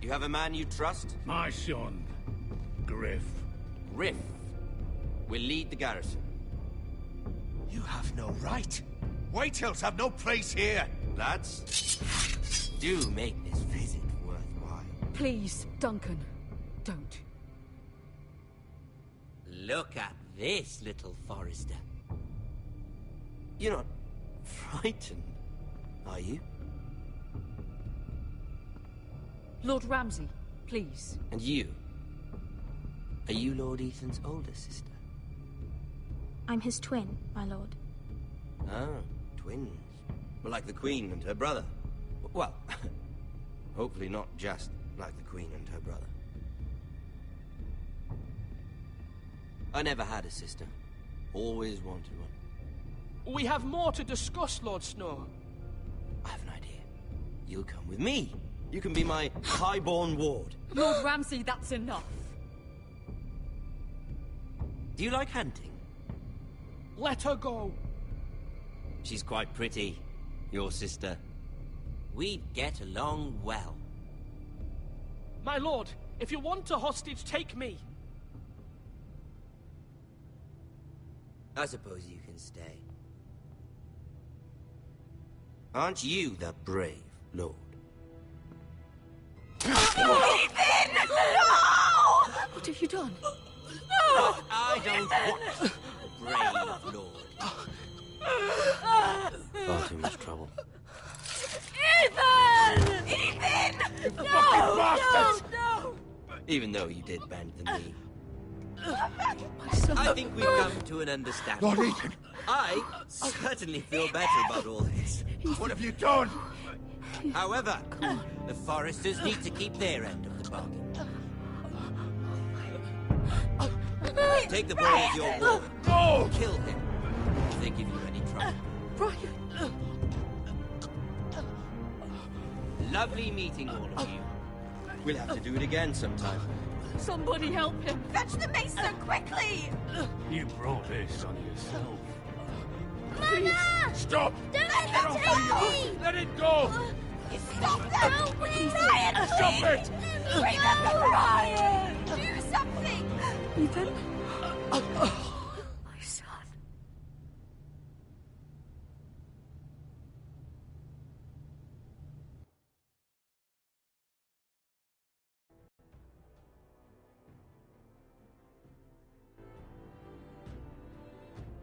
You have a man you trust? My son, Griff. Griff will lead the garrison. You have no right. Whitehills have no place here. Lads, do make this visit worthwhile. Please, Duncan, don't. Look at this, little Forrester. You're not frightened, are you? Lord Ramsay, please. And you? Are you Lord Ethan's older sister? I'm his twin, my lord. Ah, twins. Well, like the Queen and her brother. Well, hopefully not just like the Queen and her brother. I never had a sister. Always wanted one. We have more to discuss, Lord Snow. I have an idea. You'll come with me. You can be my highborn ward. Lord Ramsay, that's enough. Do you like hunting? Let her go. She's quite pretty, your sister. We'd get along well. My lord, if you want a hostage, take me. I suppose you can stay. Aren't you the brave lord? Ethan! No! What have you done? No! I don't want a brave lord. Far too much trouble. Ethan! Ethan! You No! fucking bastard! No! Even though you did bend the knee. My son. I think we've come to an understanding. Lord Ethan! I certainly feel better about all this. What have you done? However, the Foresters need to keep their end of the bargain. Take the boy as your ward. No! Kill him if they give you any trouble. Brian! Lovely meeting all of you. We'll have to do it again sometime. Somebody help him! Fetch the mason, quickly! You brought this on yourself. Mama! Stop! Don't let him take me! Let it go! Stop them! Brian, Stop please! it! Remember Brian! Do something! Ethan? My son.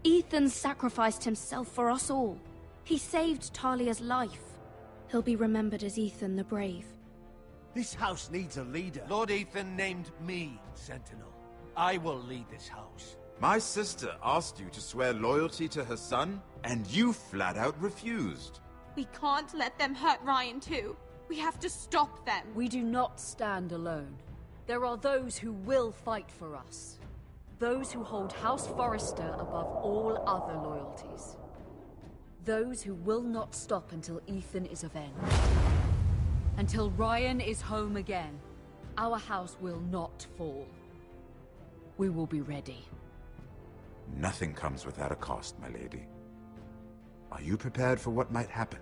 Ethan sacrificed himself for us all. He saved Talia's life. He'll be remembered as Ethan the Brave. This house needs a leader. Lord Ethan named me Sentinel. I will lead this house. My sister asked you to swear loyalty to her son, and you flat out refused. We can't let them hurt Ryan too. We have to stop them. We do not stand alone. There are those who will fight for us. Those who hold House Forrester above all other loyalties. Those who will not stop until Ethan is avenged. Until Ryan is home again, our house will not fall. We will be ready. Nothing comes without a cost, my lady. Are you prepared for what might happen?